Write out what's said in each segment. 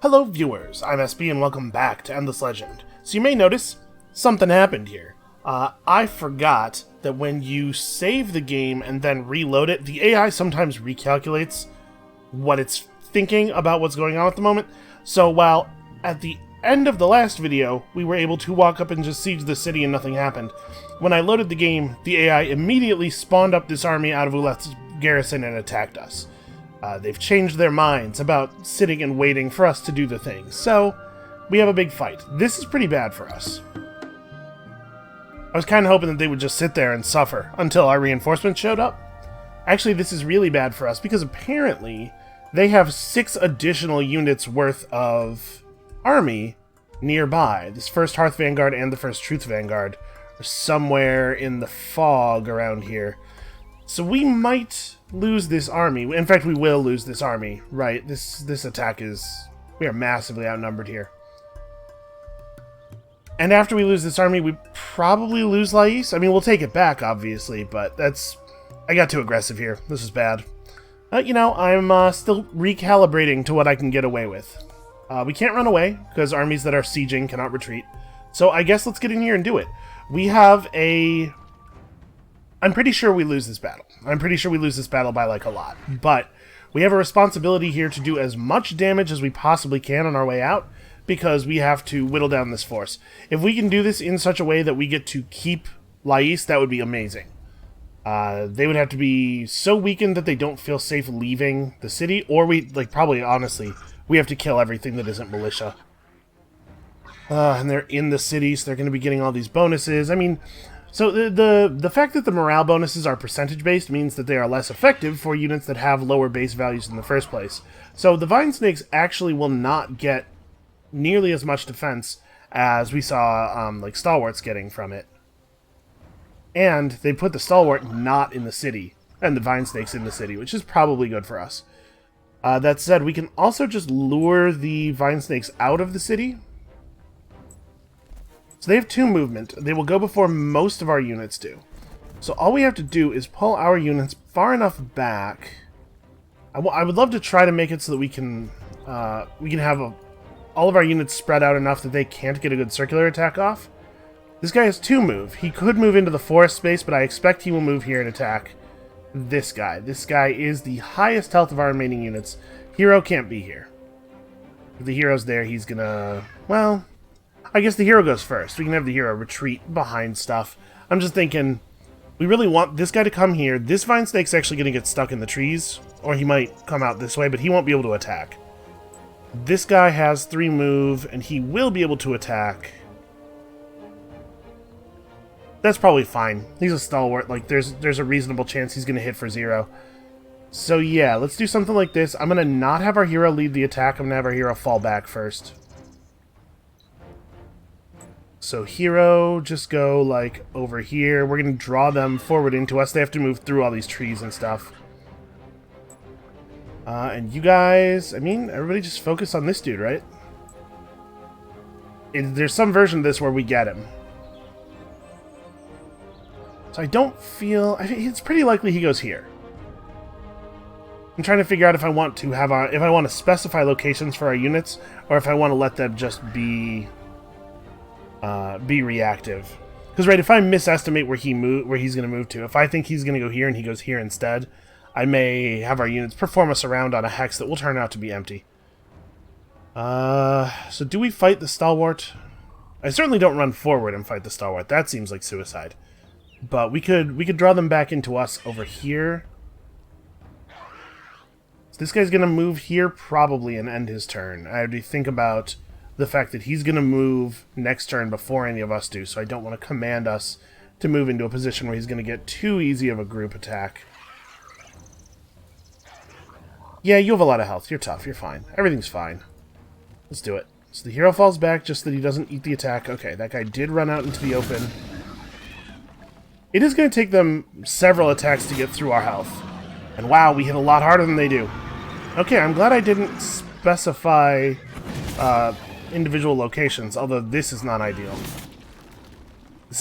Hello viewers, I'm SB and welcome back to Endless Legend. So you may notice, something happened here. I forgot that when you save the game and then reload it, the AI sometimes recalculates what it's thinking about what's going on at the moment. So while at the end of the last video, we were able to walk up and just siege the city and nothing happened, when I loaded the game, the AI immediately spawned up this army out of Ulet's garrison and attacked us. They've changed their minds about sitting and waiting for us to do the thing, so we have a big fight. This is pretty bad for us. I was kind of hoping that they would just sit there and suffer until our reinforcements showed up. Actually, this is really bad for us because apparently they have 6 additional units worth of army nearby. This 1st Hearth Vanguard and the 1st Truth Vanguard are somewhere in the fog around here. So we might lose this army. In fact, we will lose this army, right? This attack is... we are massively outnumbered here. And after we lose this army, we probably lose Lais. I mean, we'll take it back, obviously, but that's... I got too aggressive here. This is bad. You know, I'm still recalibrating to what I can get away with. We can't run away, because armies that are sieging cannot retreat. So I guess let's get in here and do it. We have a... I'm pretty sure we lose this battle. I'm pretty sure we lose this battle by, like, a lot. But we have a responsibility here to do as much damage as we possibly can on our way out, because we have to whittle down this force. If we can do this in such a way that we get to keep Lais, that would be amazing. They would have to be so weakened that they don't feel safe leaving the city, or we, like, probably, honestly, we have to kill everything that isn't militia. And they're in the city, so they're going to be getting all these bonuses. I mean... so the fact that the morale bonuses are percentage-based means that they are less effective for units that have lower base values in the first place. So the Vine Snakes actually will not get nearly as much defense as we saw like Stalwarts getting from it. And they put the Stalwart not in the city, and the Vine Snakes in the city, which is probably good for us. That said, we can also just lure the Vine Snakes out of the city. So they have 2 movement. They will go before most of our units do. So all we have to do is pull our units far enough back. I would love to try to make it so that we can have all of our units spread out enough that they can't get a good circular attack off. This guy has 2 move. He could move into the forest space, but I expect he will move here and attack this guy. This guy is the highest health of our remaining units. Hero can't be here. If the hero's there, he's gonna... well... I guess the hero goes first. We can have the hero retreat behind stuff. I'm just thinking, we really want this guy to come here. This Vine Snake's actually going to get stuck in the trees, or he might come out this way, but he won't be able to attack. This guy has 3 move, and he will be able to attack. That's probably fine. He's a stalwart. Like, there's a reasonable chance he's going to hit for 0. So yeah, let's do something like this. I'm going to not have our hero lead the attack. I'm going to have our hero fall back first. So hero, just go, like, over here. We're going to draw them forward into us. They have to move through all these trees and stuff. And you guys, I mean, everybody just focus on this dude, right? There's some version of this where we get him. So I don't feel... it's pretty likely he goes here. I'm trying to figure out if I want to have if I want to specify locations for our units, or if I want to let them just be reactive. Because, right, if I misestimate where he's going to move to, if I think he's going to go here and he goes here instead, I may have our units perform a surround on a hex that will turn out to be empty. So do we fight the Stalwart? I certainly don't run forward and fight the Stalwart. That seems like suicide. But we could draw them back into us over here. So this guy's going to move here probably and end his turn. I have to think about the fact that he's going to move next turn before any of us do, so I don't want to command us to move into a position where he's going to get too easy of a group attack. Yeah, you have a lot of health. You're tough. You're fine. Everything's fine. Let's do it. So the hero falls back just that he doesn't eat the attack. Okay, that guy did run out into the open. It is going to take them several attacks to get through our health. And wow, we hit a lot harder than they do. Okay, I'm glad I didn't specify... individual locations, although this is not ideal.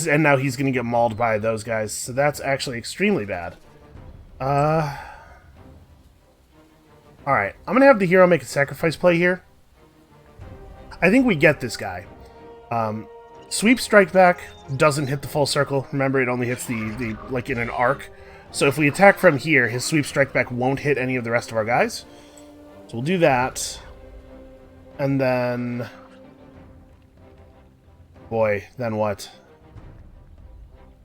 And now he's going to get mauled by those guys, so that's actually extremely bad. Alright, I'm going to have the hero make a sacrifice play here. I think we get this guy. Sweep Strike Back doesn't hit the full circle. Remember, it only hits the like in an arc. So if we attack from here, his Sweep Strike Back won't hit any of the rest of our guys. So we'll do that. And then... boy, then what?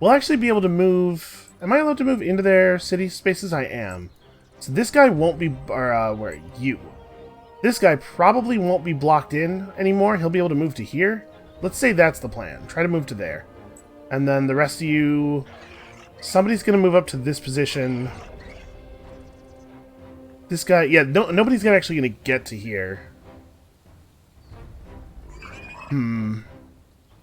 We'll actually be able to move... Am I allowed to move into their city spaces? I am. So this guy won't be... or, where? You. This guy probably won't be blocked in anymore. He'll be able to move to here. Let's say that's the plan. Try to move to there. And then the rest of you... Somebody's going to move up to this position. This guy... Yeah, nobody's actually going to get to here.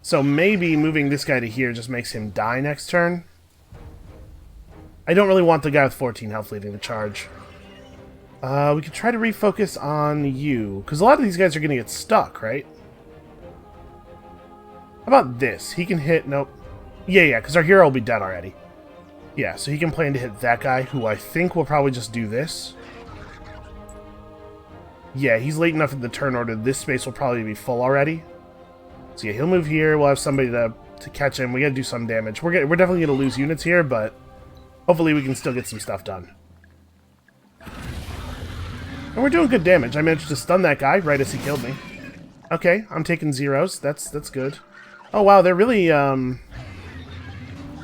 So maybe moving this guy to here just makes him die next turn. I don't really want the guy with 14 health leading the charge. We could try to refocus on you. Because a lot of these guys are going to get stuck, right? How about this? He can hit... Nope. Yeah, because our hero will be dead already. Yeah, so he can plan to hit that guy, who I think will probably just do this. Yeah, he's late enough in the turn order. This space will probably be full already. So yeah, he'll move here. We'll have somebody to catch him. We gotta do some damage. We're definitely gonna lose units here, but hopefully we can still get some stuff done. And we're doing good damage. I managed to stun that guy right as he killed me. Okay, I'm taking zeros. That's good. Oh wow, they're really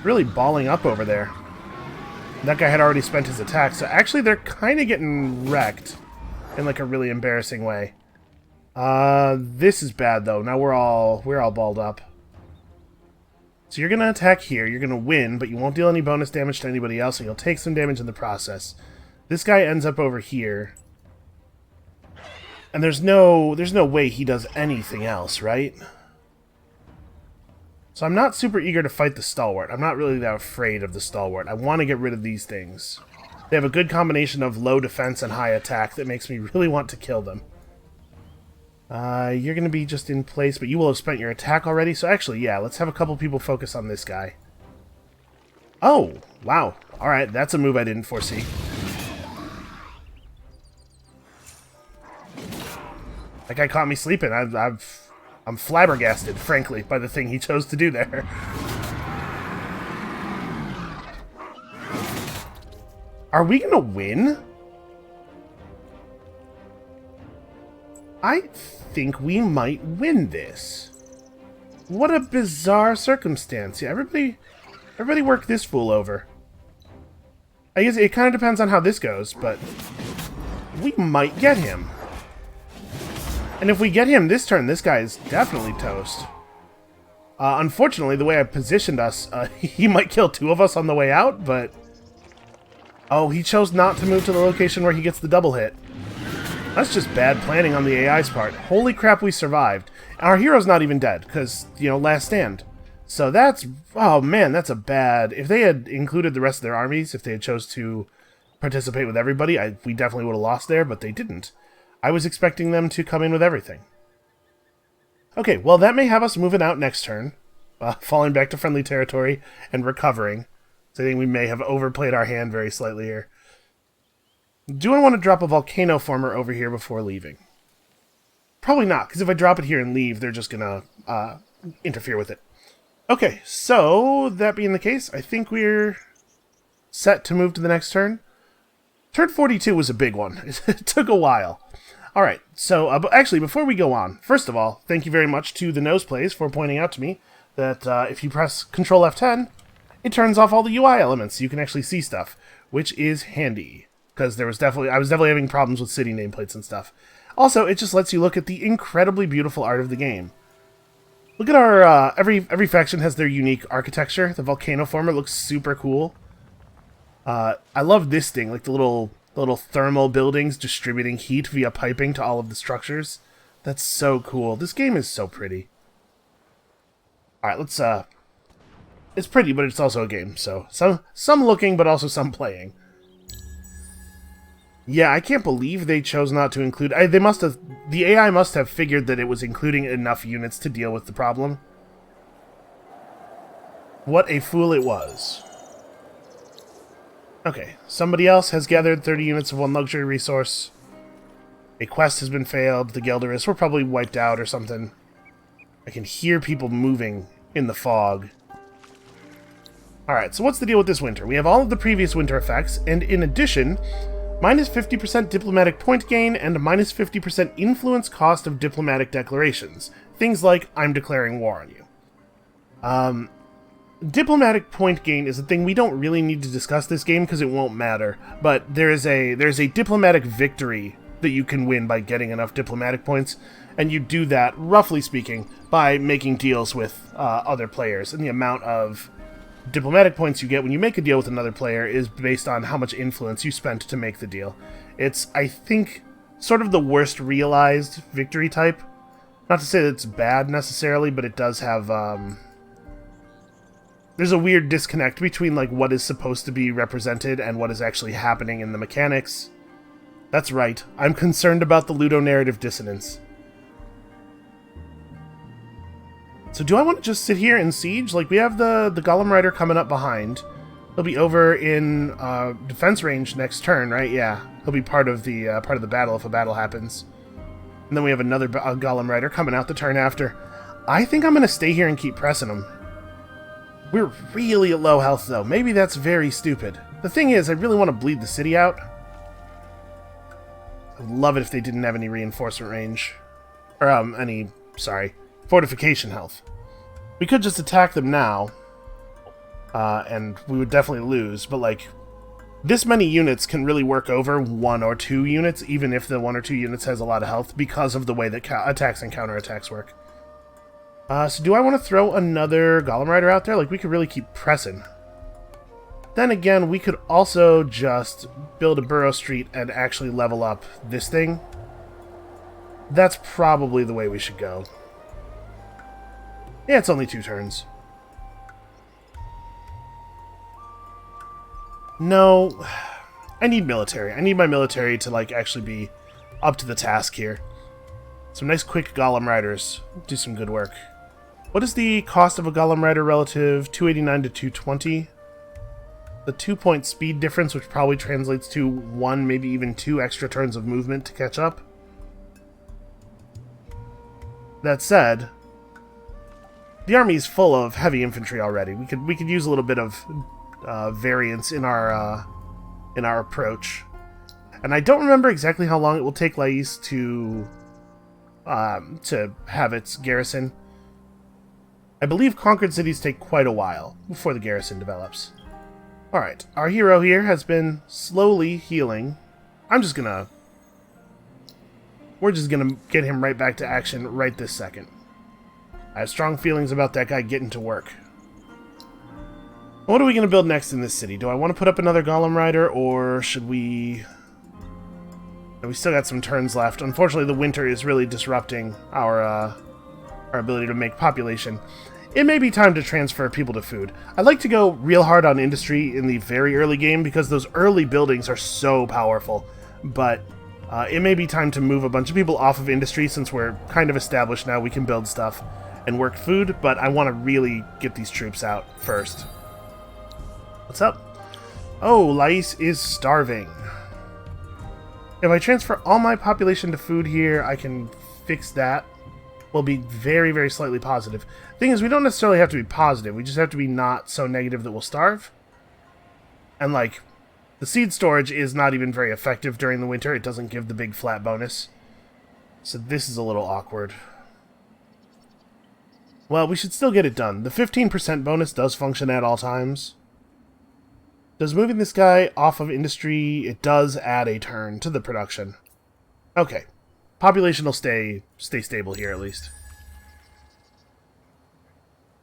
really balling up over there. That guy had already spent his attack, so actually they're kind of getting wrecked in like a really embarrassing way. This is bad though. Now we're all balled up. So you're gonna attack here. You're gonna win, but you won't deal any bonus damage to anybody else, and you'll take some damage in the process. This guy ends up over here, and there's no way he does anything else, right? So I'm not super eager to fight the Stalwart. I'm not really that afraid of the Stalwart. I want to get rid of these things. They have a good combination of low defense and high attack that makes me really want to kill them. You're going to be just in place, but you will have spent your attack already. So actually, yeah, let's have a couple people focus on this guy. Oh, wow. Alright, that's a move I didn't foresee. That guy caught me sleeping. I'm flabbergasted, frankly, by the thing he chose to do there. Are we gonna win? I think we might win this. What a bizarre circumstance. Yeah, everybody work this fool over. I guess it kind of depends on how this goes, but we might get him. And if we get him this turn, this guy is definitely toast. Unfortunately, the way I positioned us, he might kill two of us on the way out, but... Oh, he chose not to move to the location where he gets the double hit. That's just bad planning on the AI's part. Holy crap, we survived. Our hero's not even dead, because, you know, last stand. So that's... Oh, man, that's a bad... If they had included the rest of their armies, if they had chose to participate with everybody, we definitely would have lost there, but they didn't. I was expecting them to come in with everything. Okay, well, that may have us moving out next turn. Falling back to friendly territory and recovering. So I think we may have overplayed our hand very slightly here. Do I want to drop a volcano former over here before leaving? Probably not, because if I drop it here and leave, they're just going to interfere with it. Okay, so that being the case, I think we're set to move to the next turn. Turn 42 was a big one. It took a while. Alright, so actually, before we go on, first of all, thank you very much to the Nose Plays for pointing out to me that if you press Control F10, it turns off all the UI elements so you can actually see stuff, which is handy. Because I was definitely having problems with city nameplates and stuff. Also, it just lets you look at the incredibly beautiful art of the game. Look at our, every faction has their unique architecture. The volcano former looks super cool. I love this thing, like the little thermal buildings distributing heat via piping to all of the structures. That's so cool. This game is so pretty. Alright, let's, it's pretty, but it's also a game, so some looking, but also some playing. Yeah, I can't believe they chose not to include... The AI must have figured that it was including enough units to deal with the problem. What a fool it was. Okay, somebody else has gathered 30 units of one luxury resource. A quest has been failed. The Gelderus were probably wiped out or something. I can hear people moving in the fog. Alright, so what's the deal with this winter? We have all of the previous winter effects, and in addition, minus 50% diplomatic point gain and a minus 50% influence cost of diplomatic declarations. Things like, I'm declaring war on you. Diplomatic point gain is a thing we don't really need to discuss this game because it won't matter, but there's a diplomatic victory that you can win by getting enough diplomatic points, and you do that, roughly speaking, by making deals with other players, and the amount of diplomatic points you get when you make a deal with another player is based on how much influence you spent to make the deal. It's, I think, sort of the worst realized victory type. Not to say that it's bad necessarily, but it does have, there's a weird disconnect between, like, what is supposed to be represented and what is actually happening in the mechanics. That's right, I'm concerned about the ludonarrative dissonance. So do I want to just sit here and siege? Like, we have the Golem Rider coming up behind. He'll be over in defense range next turn, right? Yeah, he'll be part of the battle if a battle happens. And then we have another Golem Rider coming out the turn after. I think I'm going to stay here and keep pressing him. We're really at low health, though. Maybe that's very stupid. The thing is, I really want to bleed the city out. I'd love it if they didn't have any reinforcement range. Or, fortification health. We could just attack them now, and we would definitely lose, but, like, this many units can really work over 1 or 2 units, even if the 1 or 2 units has a lot of health, because of the way that attacks and counterattacks work. So do I want to throw another Golem Rider out there? Like, we could really keep pressing. Then again, we could also just build a Burrow Street and actually level up this thing. That's probably the way we should go. Yeah, it's only 2 turns. No, I need military. I need my military to, like, actually be up to the task here. Some nice quick Golem Riders do some good work. What is the cost of a Golem Rider relative? 289 to 220. The 2-point speed difference, which probably translates to 1, maybe even 2 extra turns of movement to catch up. That said, the army is full of heavy infantry already. We could use a little bit of variance in our approach. And I don't remember exactly how long it will take Lais to have its garrison. I believe conquered cities take quite a while before the garrison develops. Alright, our hero here has been slowly healing. We're just gonna get him right back to action right this second. I have strong feelings about that guy getting to work. What are we going to build next in this city? Do I want to put up another Golem Rider, or should we... We still got some turns left. Unfortunately, the winter is really disrupting our ability to make population. It may be time to transfer people to food. I like to go real hard on industry in the very early game because those early buildings are so powerful. But it may be time to move a bunch of people off of industry since we're kind of established now. We can build stuff and work food, but I want to really get these troops out first. What's up? Oh, Lais is starving. If I transfer all my population to food here, I can fix that. We'll be very, very slightly positive. Thing is, we don't necessarily have to be positive. We just have to be not so negative that we'll starve. And, like, the seed storage is not even very effective during the winter. It doesn't give the big flat bonus. So this is a little awkward. Well, we should still get it done. The 15% bonus does function at all times. Does moving this guy off of industry, it does add a turn to the production. Okay. Population will stay stable here at least.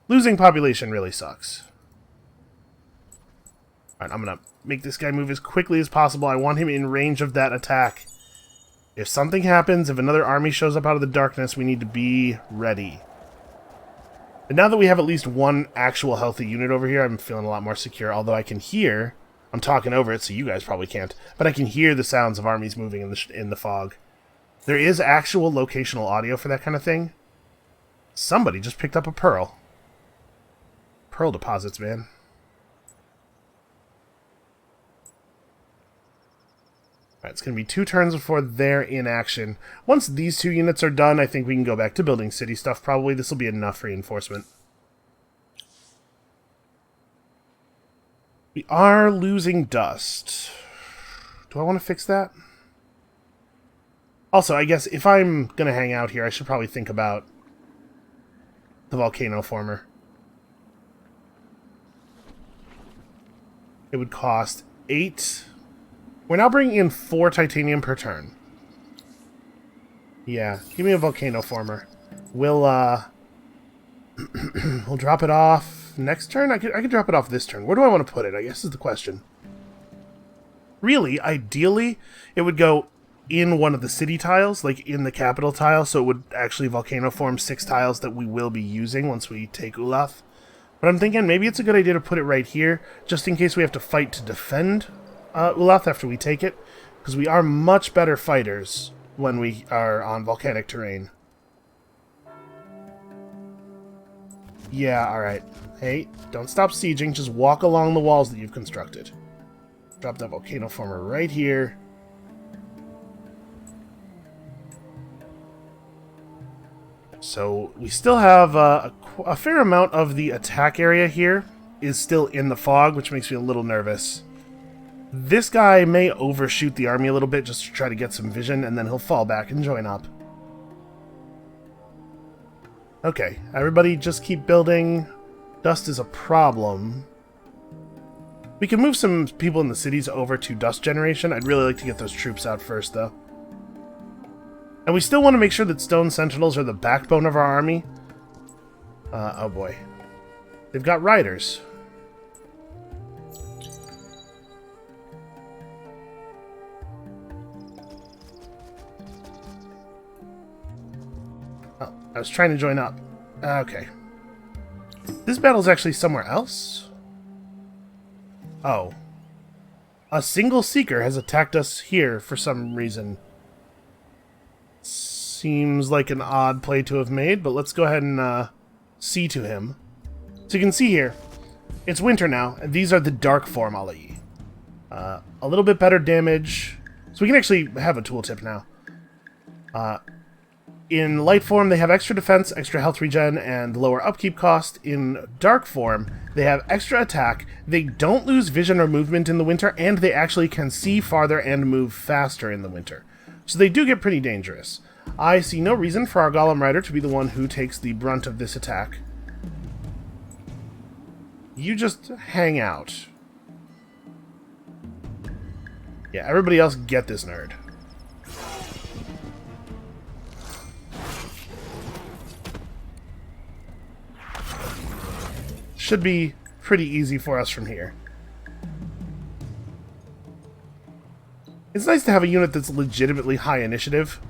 Losing population really sucks. Alright, I'm gonna make this guy move as quickly as possible. I want him in range of that attack. If something happens, if another army shows up out of the darkness, we need to be ready. And now that we have at least one actual healthy unit over here, I'm feeling a lot more secure, although I can hear... I'm talking over it, so you guys probably can't, but I can hear the sounds of armies moving in the fog. There is actual locational audio for that kind of thing. Somebody just picked up a pearl. Pearl deposits, man. Alright, it's going to be 2 turns before they're in action. Once these 2 units are done, I think we can go back to building city stuff, probably. This will be enough reinforcement. We are losing dust. Do I want to fix that? Also, I guess if I'm going to hang out here, I should probably think about the volcano former. It would cost 8. We're now bringing in 4 titanium per turn. Yeah, give me a volcano former. We'll we'll drop it off next turn. I could drop it off this turn. Where do I want to put it? I guess is the question. Really, ideally, it would go in one of the city tiles, like in the capital tile, so it would actually volcano form 6 tiles that we will be using once we take Ulath. But I'm thinking maybe it's a good idea to put it right here, just in case we have to fight to defend Ulath after we take it, because we are much better fighters when we are on volcanic terrain. Yeah, alright. Hey, don't stop sieging, just walk along the walls that you've constructed. Drop that volcano former right here. So we still have a fair amount of the attack area here is still in the fog, which makes me a little nervous. This guy may overshoot the army a little bit just to try to get some vision, and then he'll fall back and join up. Okay, everybody just keep building. Dust is a problem. We can move some people in the cities over to dust generation. I'd really like to get those troops out first, though. And we still want to make sure that stone sentinels are the backbone of our army. Oh boy. They've got riders. Oh, I was trying to join up. Okay. This battle's actually somewhere else? Oh. A single seeker has attacked us here for some reason. Seems like an odd play to have made, but let's go ahead and see to him. So you can see here, it's winter now, and these are the dark form Alai. A little bit better damage. So we can actually have a tooltip now. In light form, they have extra defense, extra health regen, and lower upkeep cost. In dark form, they have extra attack. They don't lose vision or movement in the winter, and they actually can see farther and move faster in the winter. So they do get pretty dangerous. I see no reason for our Golem Rider to be the one who takes the brunt of this attack. You just hang out. Yeah, everybody else get this nerd. Should be pretty easy for us from here. It's nice to have a unit that's legitimately high initiative.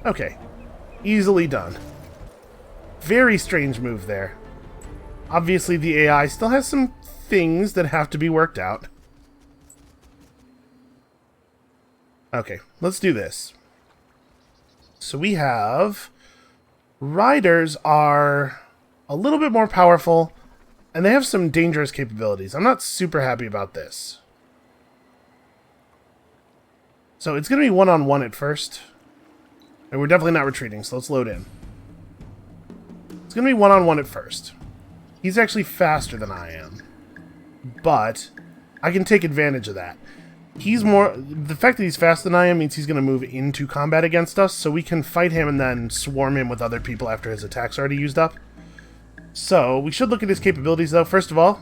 Okay. Easily done. Very strange move there. Obviously the AI still has some things that have to be worked out. Okay, let's do this. So we have... Riders are a little bit more powerful, and they have some dangerous capabilities. I'm not super happy about this. So it's going to be one-on-one at first. And we're definitely not retreating, so let's load in. It's going to be one-on-one at first. He's actually faster than I am. But I can take advantage of that. He's more... The fact that he's faster than I am means he's going to move into combat against us, so we can fight him and then swarm him with other people after his attack's already used up. So, we should look at his capabilities, though, first of all.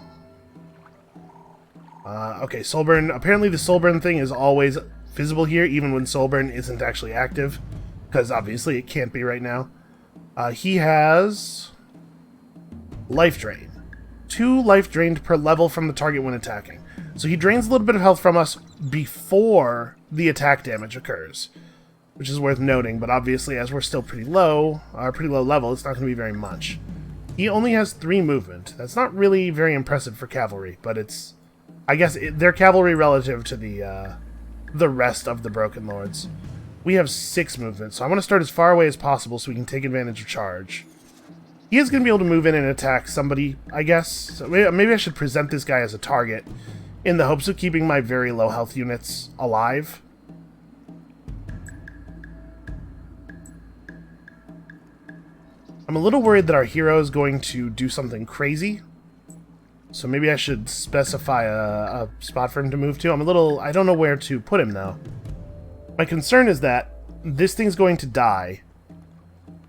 Okay, Soulburn. Apparently the Soulburn thing is always visible here, even when Soulburn isn't actually active. Because, obviously, it can't be right now. He has... Life Drain. 2 life drained per level from the target when attacking. So he drains a little bit of health from us before the attack damage occurs. Which is worth noting, but obviously as we're still pretty low level, it's not going to be very much. He only has 3 movement. That's not really very impressive for cavalry, but it's... I guess they're cavalry relative to the rest of the Broken Lords. We have 6 movement, so I want to start as far away as possible so we can take advantage of charge. He is going to be able to move in and attack somebody, I guess. So maybe I should present this guy as a target in the hopes of keeping my very low health units alive. I'm a little worried that our hero is going to do something crazy. So maybe I should specify a spot for him to move to. I don't know where to put him, though. My concern is that this thing's going to die.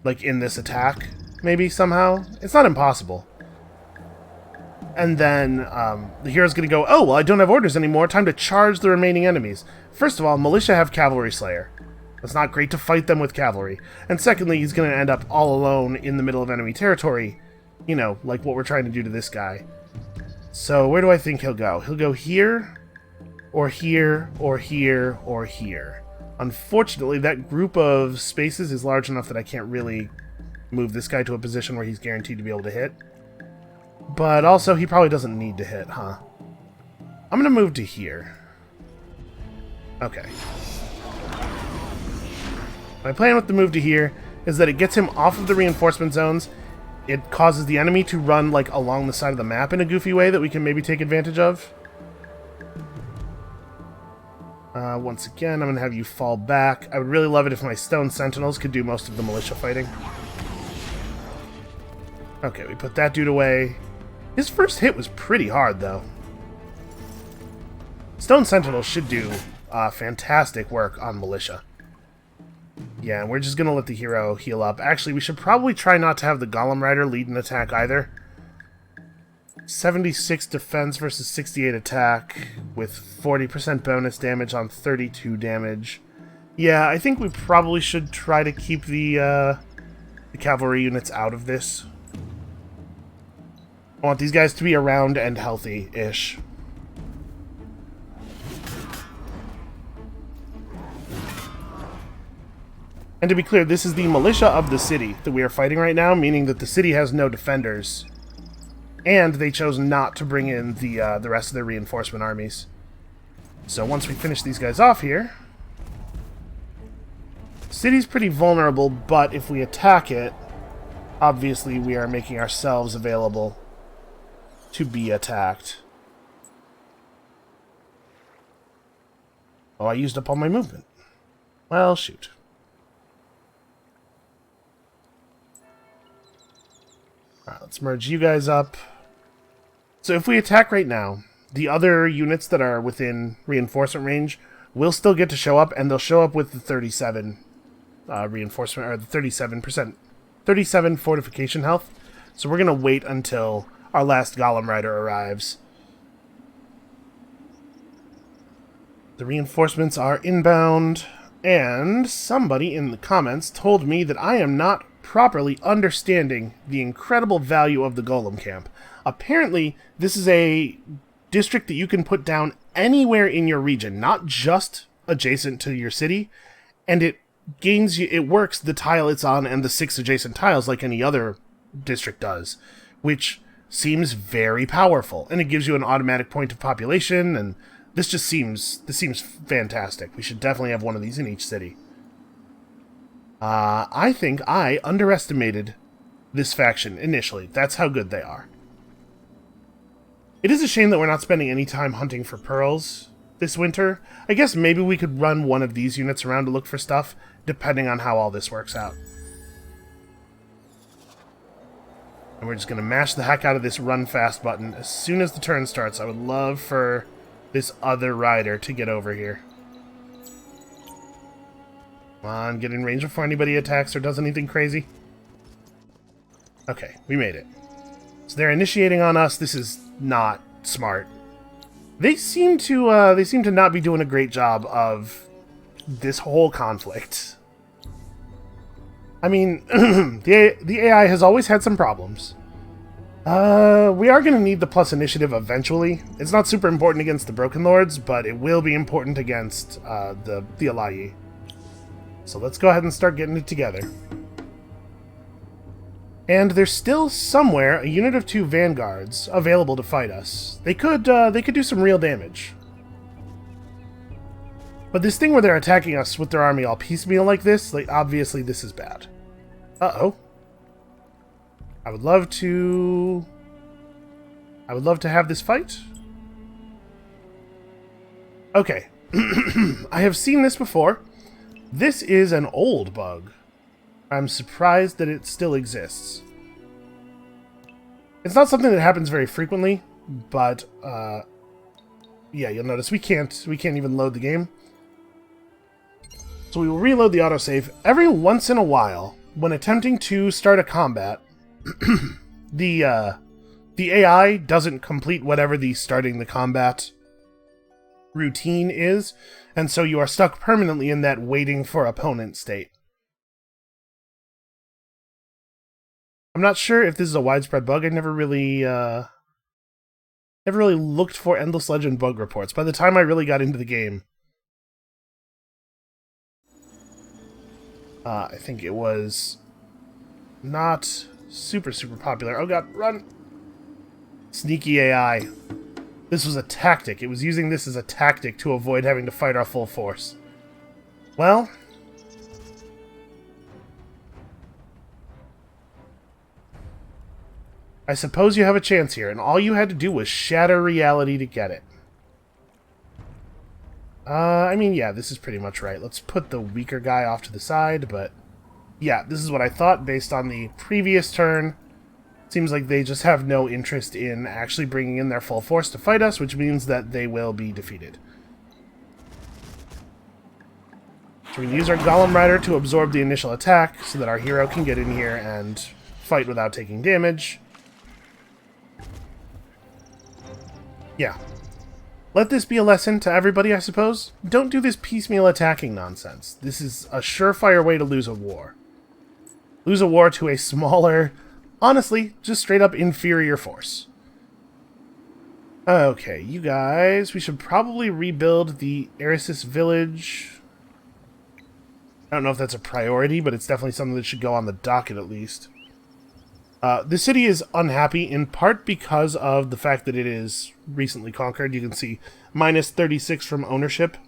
Like, in this attack, maybe, somehow. It's not impossible. And then, the hero's gonna go, oh, well, I don't have orders anymore. Time to charge the remaining enemies. First of all, militia have Cavalry Slayer. It's not great to fight them with cavalry. And secondly, he's gonna end up all alone in the middle of enemy territory. You know, like what we're trying to do to this guy. So, where do I think he'll go? He'll go here, or here, or here, or here. Unfortunately, that group of spaces is large enough that I can't really move this guy to a position where he's guaranteed to be able to hit. But also, he probably doesn't need to hit, huh? I'm gonna move to here. Okay. My plan with the move to here is that it gets him off of the reinforcement zones. It causes the enemy to run, like, along the side of the map in a goofy way that we can maybe take advantage of. Once again, I'm going to have you fall back. I would really love it if my stone sentinels could do most of the militia fighting. Okay, we put that dude away. His first hit was pretty hard, though. Stone sentinels should do fantastic work on militia. Yeah, and we're just going to let the hero heal up. Actually, we should probably try not to have the Golem Rider lead an attack either. 76 defense versus 68 attack with 40% bonus damage on 32 damage. Yeah, I think we probably should try to keep the cavalry units out of this. I want these guys to be around and healthy-ish. And to be clear, this is the militia of the city that we are fighting right now, meaning that the city has no defenders. And they chose not to bring in the rest of their reinforcement armies. So once we finish these guys off here... The city's pretty vulnerable, but if we attack it, obviously we are making ourselves available to be attacked. Oh, I used up all my movement. Well, shoot. Alright, let's merge you guys up. So if we attack right now, the other units that are within reinforcement range will still get to show up, and they'll show up with the 37 reinforcement, or the 37 fortification health. So we're going to wait until our last Golem Rider arrives. The reinforcements are inbound, and somebody in the comments told me that I am not properly understanding the incredible value of the Golem Camp. Apparently, this is a district that you can put down anywhere in your region, not just adjacent to your city, and it gains you, it works the tile it's on and the 6 adjacent tiles like any other district does, which seems very powerful, and it gives you an automatic point of population, and this seems fantastic. We should definitely have one of these in each city. I think I underestimated this faction initially. That's how good they are. It is a shame that we're not spending any time hunting for pearls this winter. I guess maybe we could run one of these units around to look for stuff, depending on how all this works out. And we're just going to mash the heck out of this run fast button as soon as the turn starts. I would love for this other rider to get over here. Come on, get in range before anybody attacks or does anything crazy. Okay, we made it. So they're initiating on us. This is not smart. They seem to not be doing a great job of this whole conflict. I mean, the AI has always had some problems. We are going to need the plus initiative eventually. It's not super important against the Broken Lords, but it will be important against the Alayi. So let's go ahead and start getting it together. And there's still somewhere a unit of 2 vanguards available to fight us. They could do some real damage. But this thing where they're attacking us with their army all piecemeal like this, like, obviously this is bad. Uh-oh. I would love to have this fight. Okay. I have seen this before. This is an old bug. I'm surprised that it still exists. It's not something that happens very frequently, but yeah, you'll notice we can't even load the game. So we will reload the autosave. Every once in a while, when attempting to start a combat, the AI doesn't complete whatever the starting the combat routine is, and so you are stuck permanently in that waiting for opponent state. I'm not sure if this is a widespread bug. I never really looked for Endless Legend bug reports. By the time I really got into the game, I think it was not super popular. Oh god, run! Sneaky AI. This was a tactic. It was using this as a tactic to avoid having to fight our full force. Well, I suppose you have a chance here, and all you had to do was shatter reality to get it. I mean, yeah, this is pretty much right. Let's put the weaker guy off to the side, but yeah, this is what I thought based on the previous turn. Seems like they just have no interest in actually bringing in their full force to fight us, which means that they will be defeated. So we can use our Golem Rider to absorb the initial attack so that our hero can get in here and fight without taking damage. Yeah. Let this be a lesson to everybody, I suppose. Don't do this piecemeal attacking nonsense. This is a surefire way to lose a war. Lose a war to a smaller, honestly, just straight up inferior force. Okay, you guys, we should probably rebuild the Eresis village. I don't know if that's a priority, but it's definitely something that should go on the docket at least. The city is unhappy in part because of the fact that it is recently conquered. You can see minus 36 from ownership.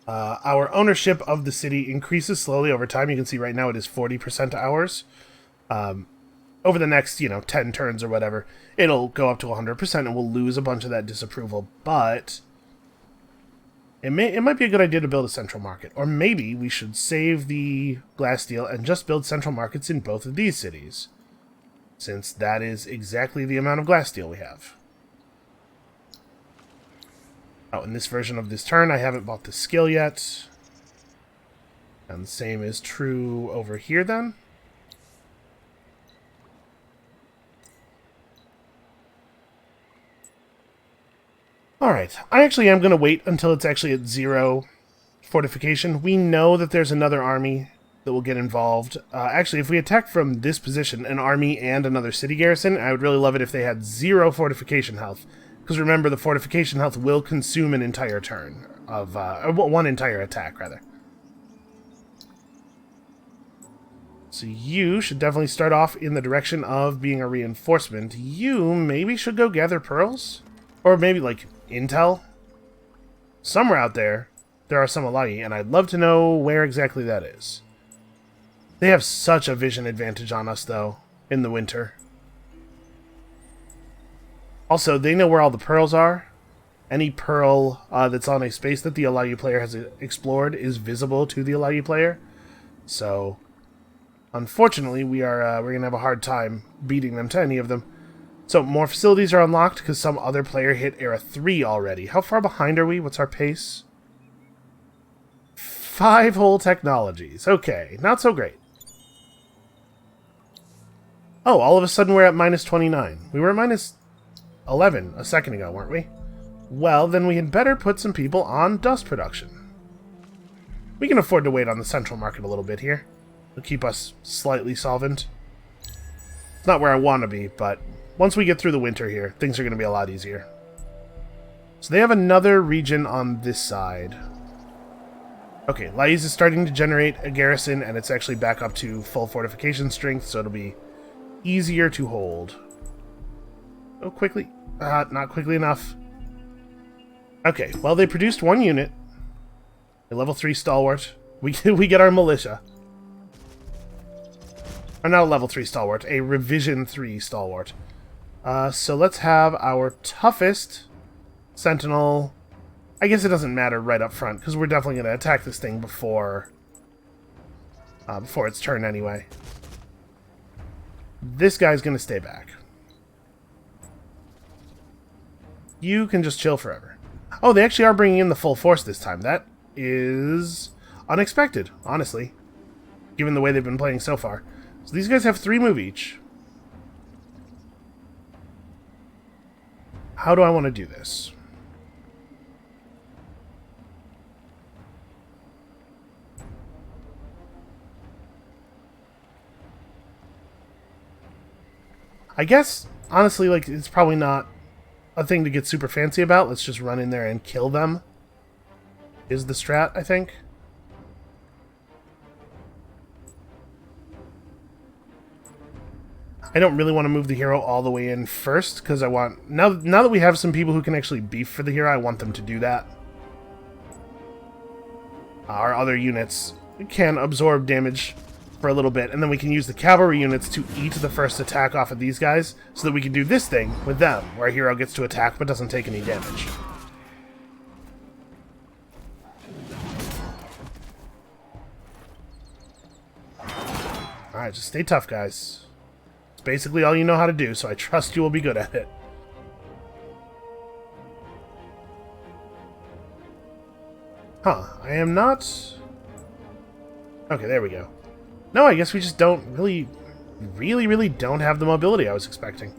Our ownership of the city increases slowly over time. You can see right now it is 40% ours. Over the next, 10 turns or whatever, it'll go up to 100% and we'll lose a bunch of that disapproval. But it might be a good idea to build a central market. Or maybe we should save the glass deal and just build central markets in both of these cities, since that is exactly the amount of glass steel we have. Oh, in this version of this turn, I haven't bought the skill yet. And the same is true over here, then. Alright, I actually am going to wait until it's actually at 0 fortification. We know that there's another army that will get involved. Actually, if we attack from this position, an army and another city garrison, I would really love it if they had 0 fortification health. Because remember, the fortification health will consume an entire turn of, one entire attack, rather. So you should definitely start off in the direction of being a reinforcement. You maybe should go gather pearls? Or maybe, like, intel? Somewhere out there, there are some Alai, and I'd love to know where exactly that is. They have such a vision advantage on us, though, in the winter. Also, they know where all the pearls are. Any pearl that's on a space that the Alai player has explored is visible to the Alai player. So, unfortunately, we're going to have a hard time beating them to any of them. So, more facilities are unlocked because some other player hit Era 3 already. How far behind are we? What's our pace? 5 whole technologies. Okay, not so great. Oh, all of a sudden we're at minus 29. We were at minus 11 a second ago, weren't we? Well, then we had better put some people on dust production. We can afford to wait on the central market a little bit here. It'll keep us slightly solvent. It's not where I want to be, but once we get through the winter here, things are going to be a lot easier. So they have another region on this side. Okay, Lais is starting to generate a garrison, and it's actually back up to full fortification strength, so it'll be easier to hold. Oh, quickly. Not quickly enough. Okay, well, they produced 1 unit. A level 3 stalwart. We get our militia. Or not a level 3 stalwart, a revision 3 stalwart. So let's have our toughest sentinel I guess it doesn't matter right up front, because we're definitely going to attack this thing before its turn anyway. This guy's going to stay back. You can just chill forever. Oh, they actually are bringing in the full force this time. That is unexpected, honestly, given the way they've been playing so far. So these guys have 3 move each. How do I want to do this? I guess, honestly, like, it's probably not a thing to get super fancy about. Let's just run in there and kill them. Is the strat, I think. I don't really want to move the hero all the way in first, because I want... Now that we have some people who can actually beef for the hero, I want them to do that. Our other units can absorb damage for a little bit, and then we can use the cavalry units to eat the first attack off of these guys, so that we can do this thing with them, where a hero gets to attack but doesn't take any damage. Alright, just stay tough, guys. It's basically all you know how to do, so I trust you will be good at it. Huh, I am not... Okay, there we go. No, I guess we just don't really don't have the mobility I was expecting.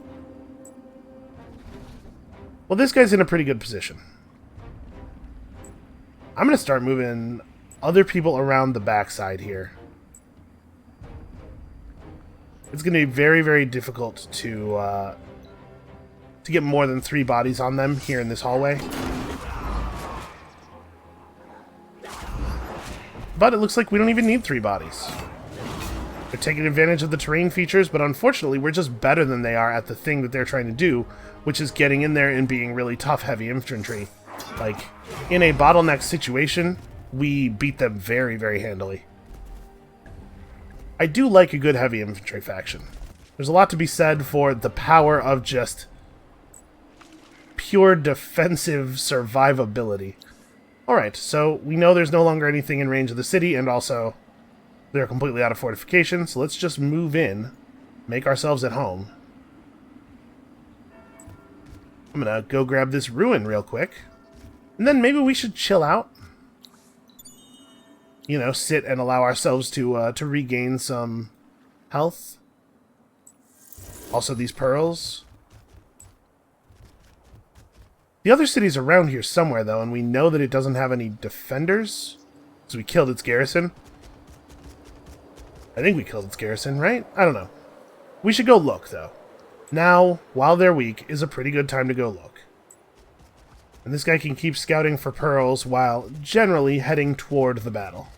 Well, this guy's in a pretty good position. I'm going to start moving other people around the backside here. It's going to be very, very difficult to get more than 3 bodies on them here in this hallway. But it looks like we don't even need 3 bodies. They're taking advantage of the terrain features, but unfortunately we're just better than they are at the thing that they're trying to do, which is getting in there and being really tough heavy infantry. Like, in a bottleneck situation, we beat them very, very handily. I do like a good heavy infantry faction. There's a lot to be said for the power of just pure defensive survivability. Alright, so we know there's no longer anything in range of the city, and also they're completely out of fortification, so let's just move in, make ourselves at home. I'm gonna go grab this ruin real quick, and then maybe we should chill out. You know, sit and allow ourselves to regain some health. Also these pearls. The other city's around here somewhere, though, and we know that it doesn't have any defenders, so we killed its garrison. I think we killed its garrison, right? I don't know. We should go look, though. Now, while they're weak, is a pretty good time to go look. And this guy can keep scouting for pearls while generally heading toward the battle.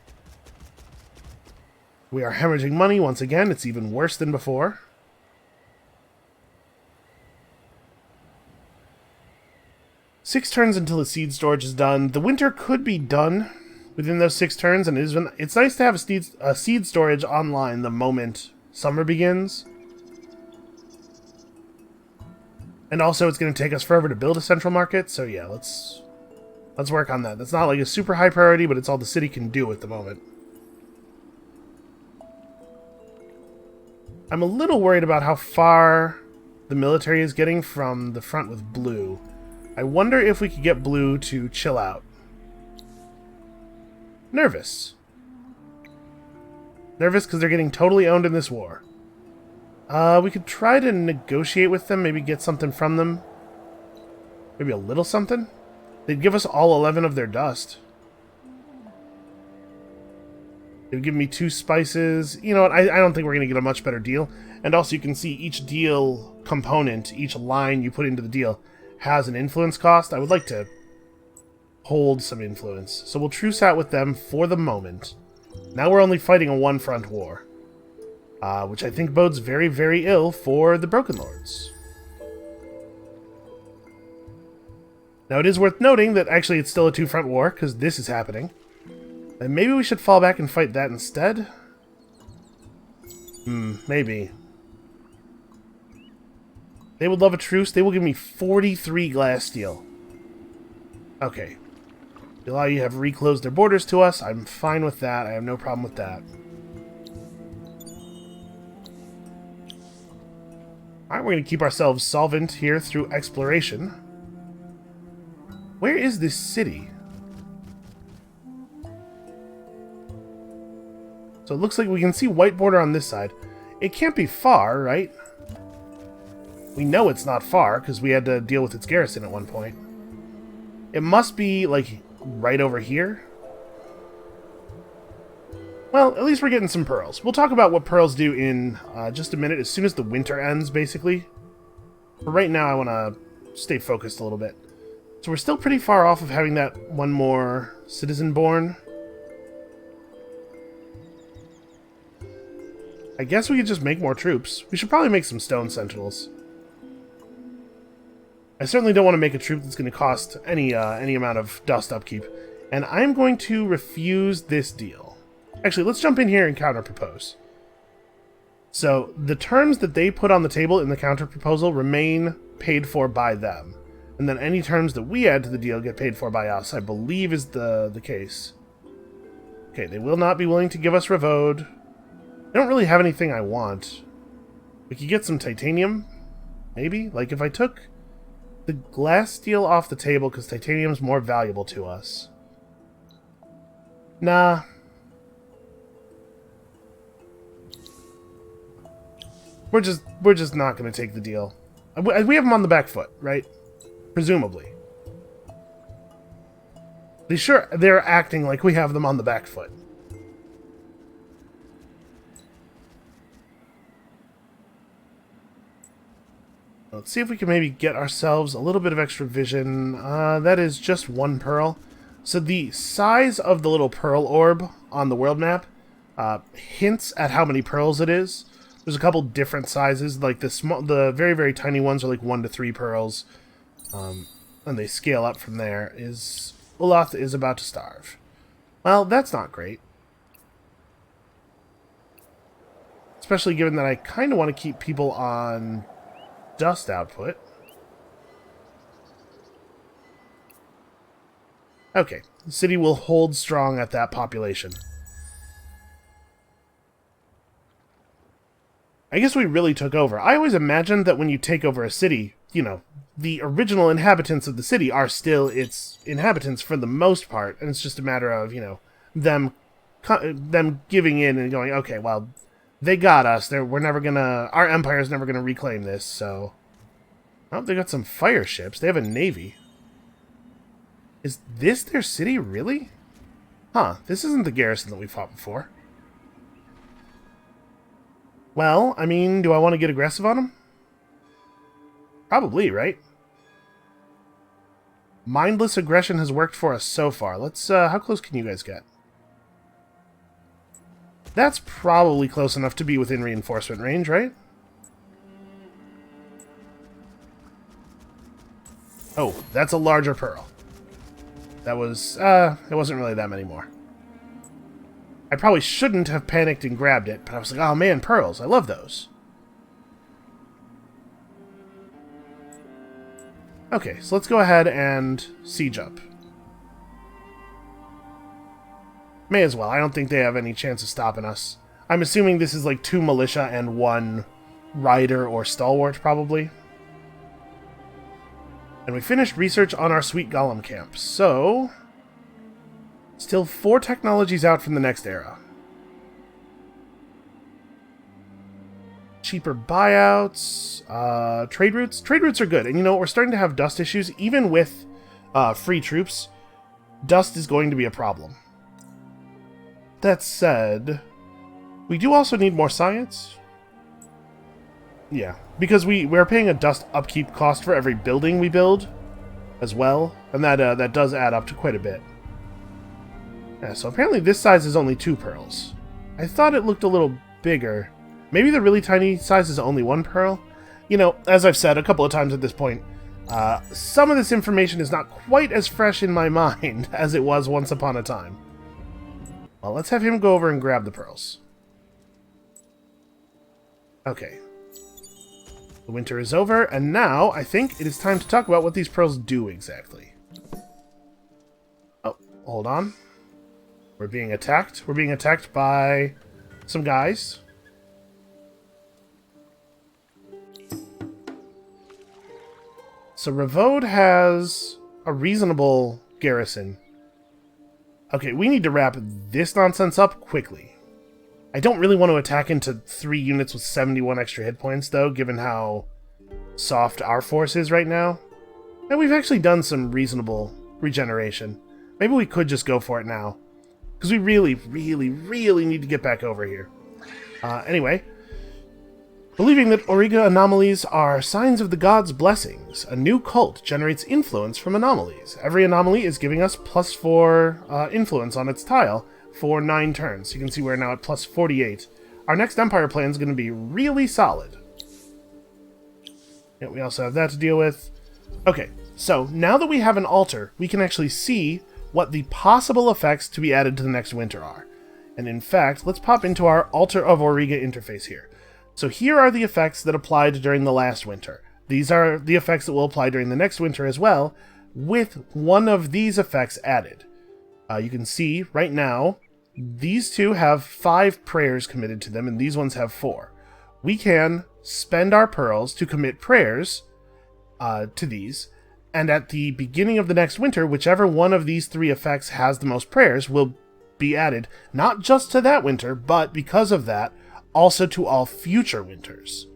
We are hemorrhaging money once again. It's even worse than before. Six turns until the seed storage is done. The winter could be done within those 6 turns, and it's nice to have a seed storage online the moment summer begins. And also, it's going to take us forever to build a central market, so yeah, let's work on that. That's not like a super high priority, but it's all the city can do at the moment. I'm a little worried about how far the military is getting from the front with blue. I wonder if we could get blue to chill out. Nervous. Nervous because they're getting totally owned in this war. We could try to negotiate with them, maybe get something from them. Maybe a little something? They'd give us all 11 of their dust. They'd give me 2 spices. You know what, I don't think we're going to get a much better deal. And also you can see each deal component, each line you put into the deal, has an influence cost. I would like to hold some influence. So we'll truce out with them for the moment. Now we're only fighting a one-front war. Which I think bodes very, very ill for the Broken Lords. Now it is worth noting that actually it's still a 2-front war, because this is happening. And maybe we should fall back and fight that instead? Maybe. They would love a truce. They will give me 43 glass steel. Okay. The Alayu have reclosed their borders to us. I'm fine with that. I have no problem with that. Alright, we're going to keep ourselves solvent here through exploration. Where is this city? So it looks like we can see white border on this side. It can't be far, right? We know it's not far, because we had to deal with its garrison at one point. It must be, like, right over here. Well, at least we're getting some pearls. We'll talk about what pearls do in just a minute, as soon as the winter ends, basically. But right now, I want to stay focused a little bit. So we're still pretty far off of having that one more citizen born. I guess we could just make more troops. We should probably make some stone sentinels. I certainly don't want to make a troop that's going to cost any amount of dust upkeep. And I'm going to refuse this deal. Actually, let's jump in here and counter-propose. So, the terms that they put on the table in the counter-proposal remain paid for by them. And then any terms that we add to the deal get paid for by us, I believe is the case. Okay, they will not be willing to give us Ravode. They don't really have anything I want. We could get some titanium, maybe? Like, if I took the glass steel off the table because titanium's more valuable to us. Nah. We're just not going to take the deal. We have them on the back foot, right? Presumably. They're acting like we have them on the back foot. Let's see if we can maybe get ourselves a little bit of extra vision. That is just one pearl. So the size of the little pearl orb on the world map hints at how many pearls it is. There's a couple different sizes, like the very, very tiny ones are like 1 to 3 pearls, and they scale up from there. Uloth is about to starve. Well, that's not great. Especially given that I kind of want to keep people on dust output. Okay, the city will hold strong at that population. I guess we really took over. I always imagined that when you take over a city, you know, the original inhabitants of the city are still its inhabitants for the most part, and it's just a matter of, you know, them giving in and going, okay, well, they got us. Our empire's never gonna reclaim this. So, oh, they got some fire ships. They have a navy. Is this their city, really? Huh? This isn't the garrison that we fought before. Well, I mean, do I want to get aggressive on them? Probably, right? Mindless aggression has worked for us so far. Let's, how close can you guys get? That's probably close enough to be within reinforcement range, right? Oh, that's a larger pearl. That was, it wasn't really that many more. I probably shouldn't have panicked and grabbed it, but I was like, oh man, pearls, I love those. Okay, so let's go ahead and siege up. May as well. I don't think they have any chance of stopping us. I'm assuming this is like 2 militia and 1 rider or stalwart, probably. And we finished research on our sweet golem camp, so still 4 technologies out from the next era. Cheaper buyouts, trade routes. Trade routes are good, and you know, we're starting to have dust issues. Even with free troops, dust is going to be a problem. That said, we do also need more science. Yeah, because we're paying a dust upkeep cost for every building we build as well, and that does add up to quite a bit. Yeah, so apparently this size is only 2 pearls. I thought it looked a little bigger. Maybe the really tiny size is only 1 pearl? You know, as I've said a couple of times at this point, some of this information is not quite as fresh in my mind as it was once upon a time. Well, let's have him go over and grab the pearls. Okay. The winter is over, and now I think it is time to talk about what these pearls do exactly. Oh, hold on. We're being attacked. We're being attacked by some guys. So Ravode has a reasonable garrison. Okay, we need to wrap this nonsense up quickly. I don't really want to attack into 3 units with 71 extra hit points, though, given how soft our force is right now. And we've actually done some reasonable regeneration. Maybe we could just go for it now. Because we really, really, really need to get back over here. Anyway, believing that Auriga anomalies are signs of the gods' blessings, a new cult generates influence from anomalies. Every anomaly is giving us +4 influence on its tile for 9 turns. You can see we're now at +48. Our next Empire plan is going to be really solid. Yeah, we also have that to deal with. Okay, so now that we have an altar, we can actually see what the possible effects to be added to the next winter are. And in fact, let's pop into our Altar of Auriga interface here. So here are the effects that applied during the last winter. These are the effects that will apply during the next winter as well, with one of these effects added. You can see right now, these two have 5 prayers committed to them, and these ones have 4. We can spend our pearls to commit prayers to these, and at the beginning of the next winter, whichever one of these 3 effects has the most prayers will be added, not just to that winter, but because of that, also to all future winters.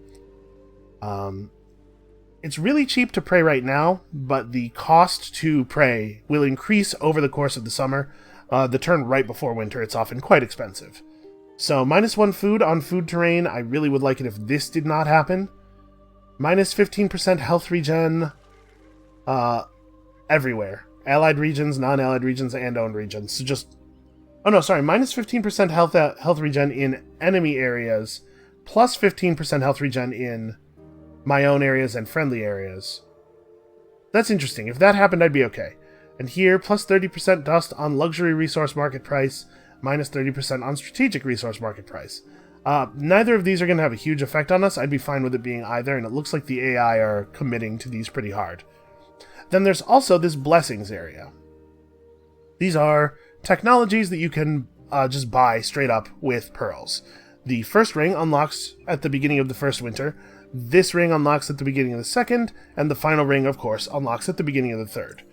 It's really cheap to pray right now, but the cost to pray will increase over the course of the summer. The turn right before winter, it's often quite expensive. So, -1 food on food terrain, I really would like it if this did not happen. -15% health regen everywhere. Allied regions, non-allied regions, and owned regions. So just... Oh no, sorry, -15% health regen in enemy areas, +15% health regen in my own areas and friendly areas. That's interesting. If that happened, I'd be okay. And here, +30% dust on luxury resource market price, -30% on strategic resource market price. Neither of these are going to have a huge effect on us. I'd be fine with it being either, and it looks like the AI are committing to these pretty hard. Then there's also this blessings area. These are technologies that you can just buy straight up with pearls. The first ring unlocks at the beginning of the first winter, this ring unlocks at the beginning of the second, and the final ring, of course, unlocks at the beginning of the third.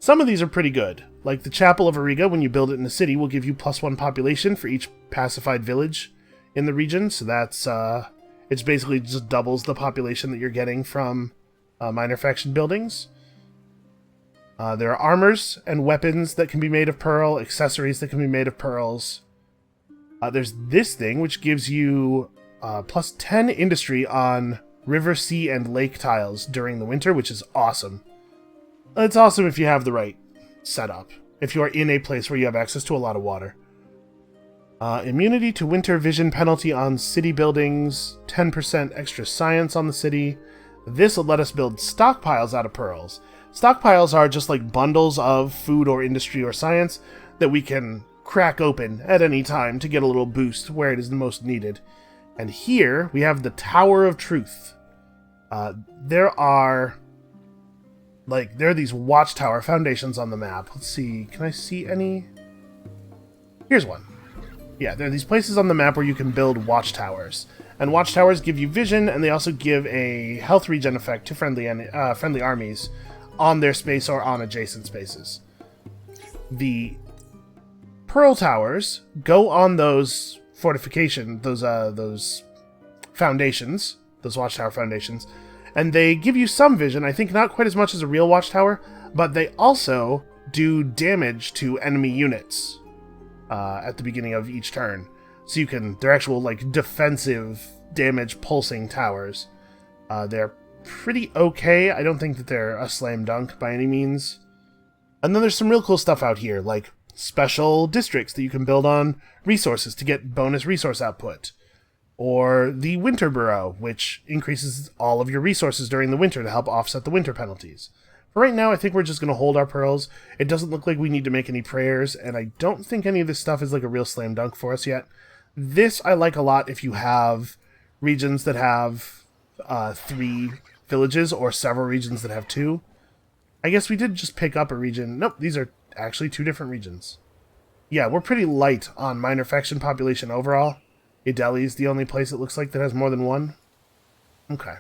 Some of these are pretty good, like the Chapel of Auriga, when you build it in a city, will give you +1 population for each pacified village in the region, so that's, it's basically just doubles the population that you're getting from minor faction buildings. There are armors and weapons that can be made of pearl, accessories that can be made of pearls. There's this thing, which gives you +10 industry on river, sea, and lake tiles during the winter, which is awesome. It's awesome if you have the right setup, if you are in a place where you have access to a lot of water. Immunity to winter vision penalty on city buildings, 10% extra science on the city. This will let us build stockpiles out of pearls. Stockpiles are just like bundles of food or industry or science that we can crack open at any time to get a little boost where it is the most needed. And here we have the Tower of Truth. There are these watchtower foundations on the map. Let's see, can I see any? Here's one. Yeah, there are these places on the map where you can build watchtowers. And watchtowers give you vision, and they also give a health regen effect to friendly armies on their space or on adjacent spaces. The Pearl Towers go on those those foundations, those watchtower foundations, and they give you some vision. I think not quite as much as a real watchtower, but they also do damage to enemy units at the beginning of each turn. So they're actual defensive damage pulsing towers. They're pretty okay. I don't think that they're a slam dunk by any means. And then there's some real cool stuff out here, like special districts that you can build on resources to get bonus resource output. Or the Winter Bureau, which increases all of your resources during the winter to help offset the winter penalties. For right now, I think we're just going to hold our pearls. It doesn't look like we need to make any prayers, and I don't think any of this stuff is a real slam dunk for us yet. This I like a lot if you have regions that have 3 villages or several regions that have 2. I guess we did just pick up a region. Nope, these are actually 2 different regions. Yeah, we're pretty light on minor faction population overall. Ideli's the only place it looks like that has more than one. Okay.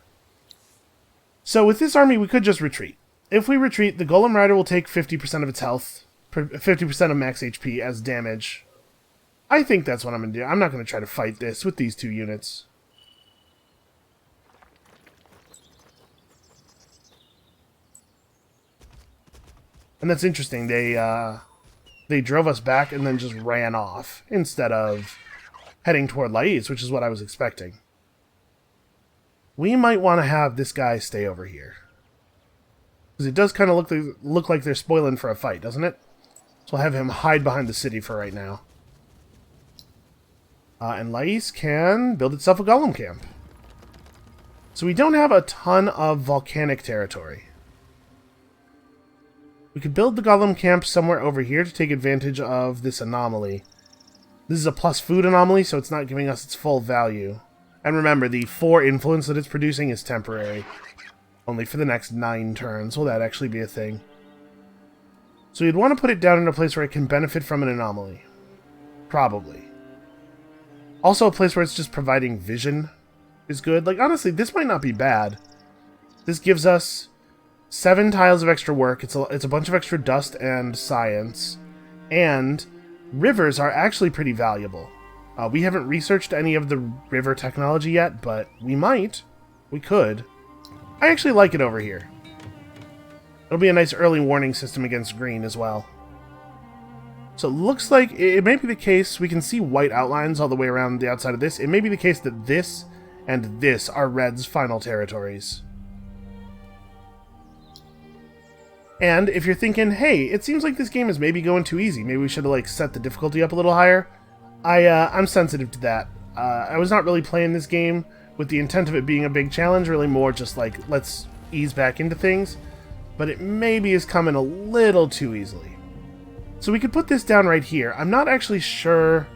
So with this army, we could just retreat. If we retreat, the Golem Rider will take 50% of its health, 50% of max HP as damage. I think that's what I'm going to do. I'm not going to try to fight this with these 2 units. And that's interesting. They drove us back and then just ran off instead of heading toward Lais, which is what I was expecting. We might want to have this guy stay over here. Because it does kind of look like they're spoiling for a fight, doesn't it? So I'll have him hide behind the city for right now. And Lais can build itself a golem camp. So we don't have a ton of volcanic territory. We could build the golem camp somewhere over here to take advantage of this anomaly. This is a plus food anomaly, so it's not giving us its full value. And remember, the 4 influence that it's producing is temporary. Only for the next 9 turns will that actually be a thing. So you'd want to put it down in a place where it can benefit from an anomaly. Probably. Also a place where it's just providing vision is good. Like, honestly, this might not be bad. This gives us 7 tiles of extra work. It's a bunch of extra dust and science. And rivers are actually pretty valuable. We haven't researched any of the river technology yet, but we might. We could. I actually like it over here. It'll be a nice early warning system against green as well. So it looks like it may be the case, we can see white outlines all the way around the outside of this. It may be the case that this and this are red's final territories. And if you're thinking, hey, it seems like this game is maybe going too easy, maybe we should have like set the difficulty up a little higher, I'm sensitive to that. I was not really playing this game with the intent of it being a big challenge, really more just like, let's ease back into things. But it maybe is coming a little too easily. So we could put this down right here. I'm not actually sure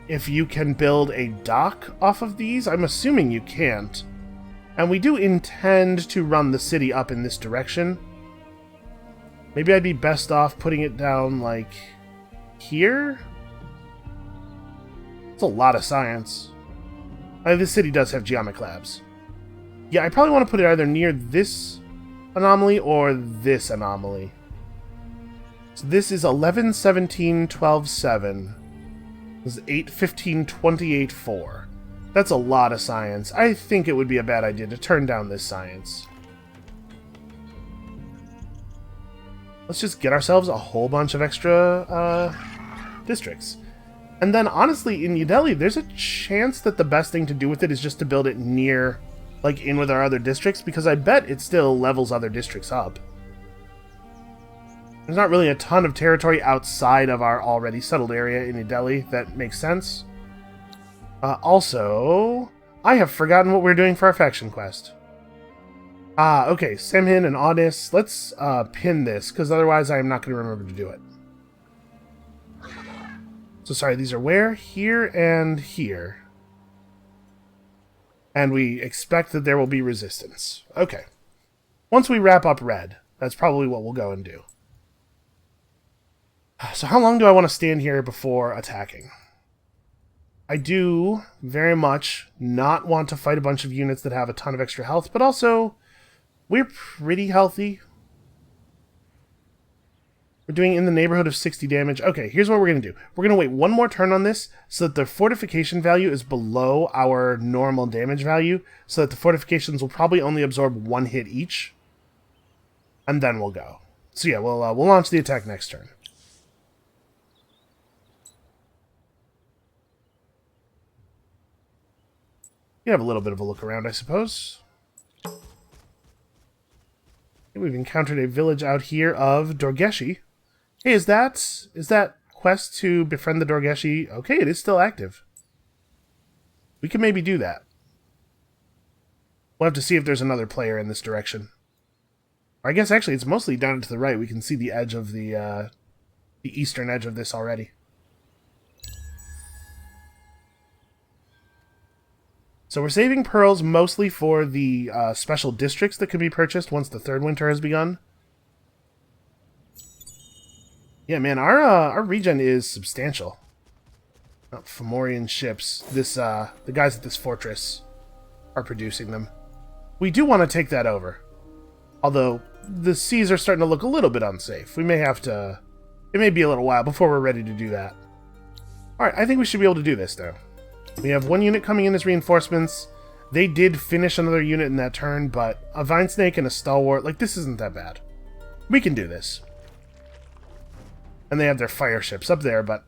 if you can build a dock off of these. I'm assuming you can't. And we do intend to run the city up in this direction. Maybe I'd be best off putting it down, like, here? It's a lot of science. This city does have geomic labs. Yeah, I probably want to put it either near this anomaly or this anomaly. So this is 11, 17, 12, 7. This is 8, 15, 28, 4. That's a lot of science. I think it would be a bad idea to turn down this science. Let's just get ourselves a whole bunch of extra districts. And then, honestly, in New Delhi, there's a chance that the best thing to do with it is just to build it near, like, in with our other districts, because I bet it still levels other districts up. There's not really a ton of territory outside of our already settled area in New Delhi that makes sense. Also, I have forgotten what we're doing for our faction quest. Okay, Samhin and Audis, let's pin this, because otherwise I'm not going to remember to do it. So sorry, these are where? Here and here. And we expect that there will be resistance. Okay. Once we wrap up red, that's probably what we'll go and do. So how long do I want to stand here before attacking? I do very much not want to fight a bunch of units that have a ton of extra health, but also we're pretty healthy. We're doing in the neighborhood of 60 damage. Okay, here's what we're going to do. We're going to wait one more turn on this so that the fortification value is below our normal damage value, so that the fortifications will probably only absorb 1 hit each. And then we'll go. So yeah, we'll launch the attack next turn. You have a little bit of a look around, I suppose. We've encountered a village out here of Dorgeshi. Hey, is that quest to befriend the Dorgeshi? Okay, it is still active. We can maybe do that. We'll have to see if there's another player in this direction. Or I guess actually it's mostly down to the right. We can see the edge of the eastern edge of this already. So we're saving pearls mostly for the special districts that can be purchased once the third winter has begun. Yeah, man, our regen is substantial. Fomorian ships. The guys at this fortress are producing them. We do want to take that over. Although, the seas are starting to look a little bit unsafe. We may have to... It may be a little while before we're ready to do that. Alright, I think we should be able to do this, though. We have one unit coming in as reinforcements. They did finish another unit in that turn, but a Vine Snake and a Stalwart, like, this isn't that bad. We can do this. And they have their fire ships up there, but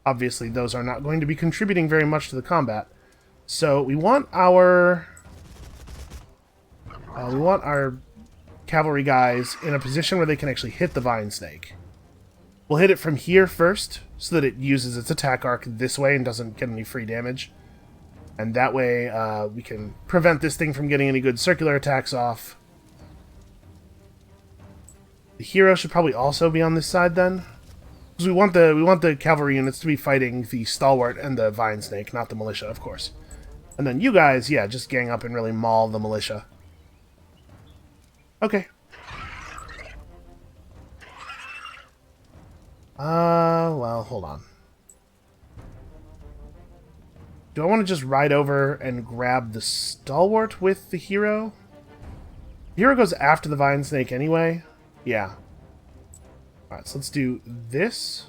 obviously those are not going to be contributing very much to the combat. So we want our cavalry guys in a position where they can actually hit the Vine Snake. We'll hit it from here first, so that it uses its attack arc this way and doesn't get any free damage. And that way we can prevent this thing from getting any good circular attacks off. The hero should probably also be on this side then. Because we want the cavalry units to be fighting the Stalwart and the Vine Snake, not the militia, of course. And then you guys, yeah, just gang up and really maul the militia. Okay. Well, hold on. Do I want to just ride over and grab the Stalwart with the hero? The hero goes after the Vine Snake anyway. Yeah. Alright, so let's do this.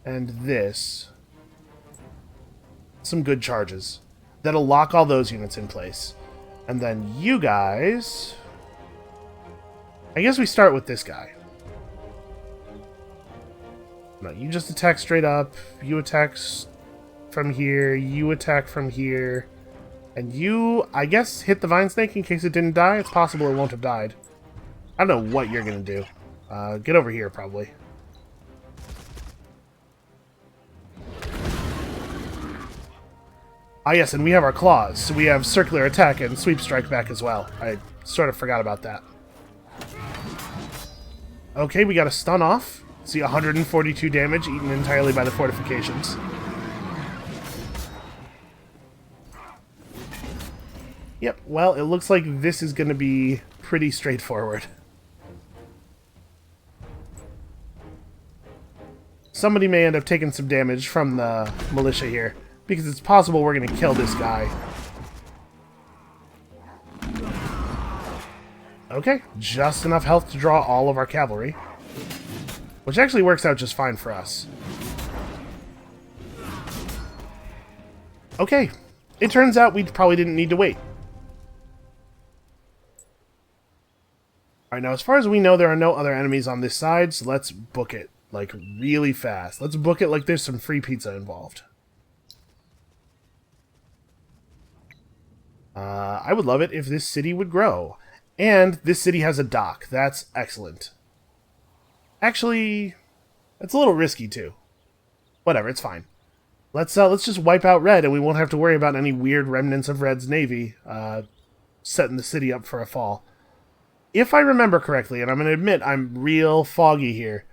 And this. Some good charges. That'll lock all those units in place. And then you guys... I guess we start with this guy. No, you just attack straight up. You attack from here. You attack from here. And you, I guess, hit the Vine Snake in case it didn't die. It's possible it won't have died. I don't know what you're going to do. Get over here, probably. Ah, yes, and we have our claws. So we have circular attack and sweep strike back as well. I sort of forgot about that. Okay, we got a stun off. See, 142 damage eaten entirely by the fortifications. Yep, well, it looks like this is going to be pretty straightforward. Somebody may end up taking some damage from the militia here, because it's possible we're going to kill this guy. Okay, just enough health to draw all of our cavalry. Which actually works out just fine for us. Okay, it turns out we probably didn't need to wait. Alright, now as far as we know, there are no other enemies on this side, so let's book it, like, really fast. Let's book it like there's some free pizza involved. I would love it if this city would grow. And this city has a dock. That's excellent. Actually, it's a little risky, too. Whatever, it's fine. Let's just wipe out Red, and we won't have to worry about any weird remnants of Red's navy setting the city up for a fall. If I remember correctly, and I'm going to admit I'm real foggy here,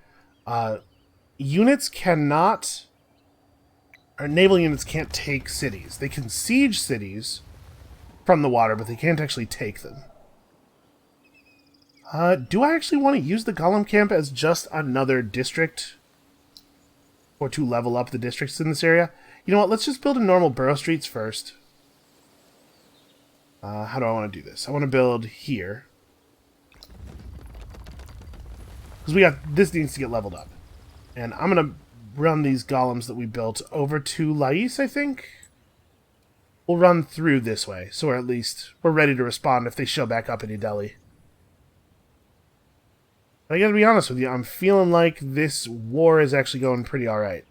units cannot... Or naval units can't take cities. They can siege cities from the water, but they can't actually take them. Do I actually want to use the Golem Camp as just another district? Or to level up the districts in this area? You know what, let's just build a normal borough streets first. How do I want to do this? I want to build here. Because this needs to get leveled up. And I'm going to run these golems that we built over to Lais, I think? We'll run through this way, so at least we're ready to respond if they show back up in New Delhi. I gotta be honest with you, I'm feeling like this war is actually going pretty alright.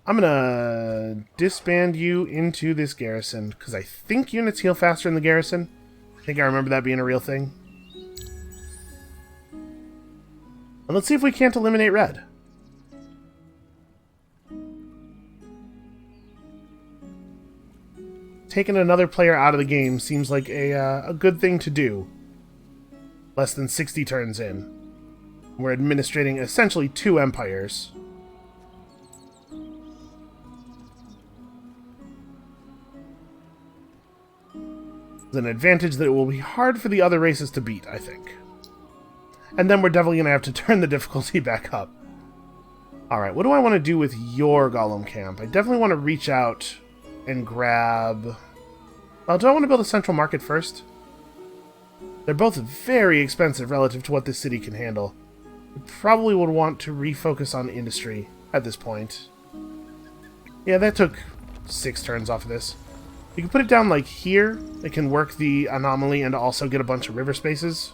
I'm gonna disband you into this garrison, because I think units heal faster in the garrison. I think I remember that being a real thing. And let's see if we can't eliminate Red. Taking another player out of the game seems like a good thing to do. Less than 60 turns in. We're administrating essentially 2 empires. It's an advantage that it will be hard for the other races to beat, I think. And then we're definitely going to have to turn the difficulty back up. Alright, what do I want to do with your golem camp? I definitely want to reach out and grab... Well, do I want to build a central market first? They're both very expensive relative to what this city can handle. We probably would want to refocus on industry at this point. Yeah, that took 6 turns off of this. You can put it down like here. It can work the anomaly and also get a bunch of river spaces.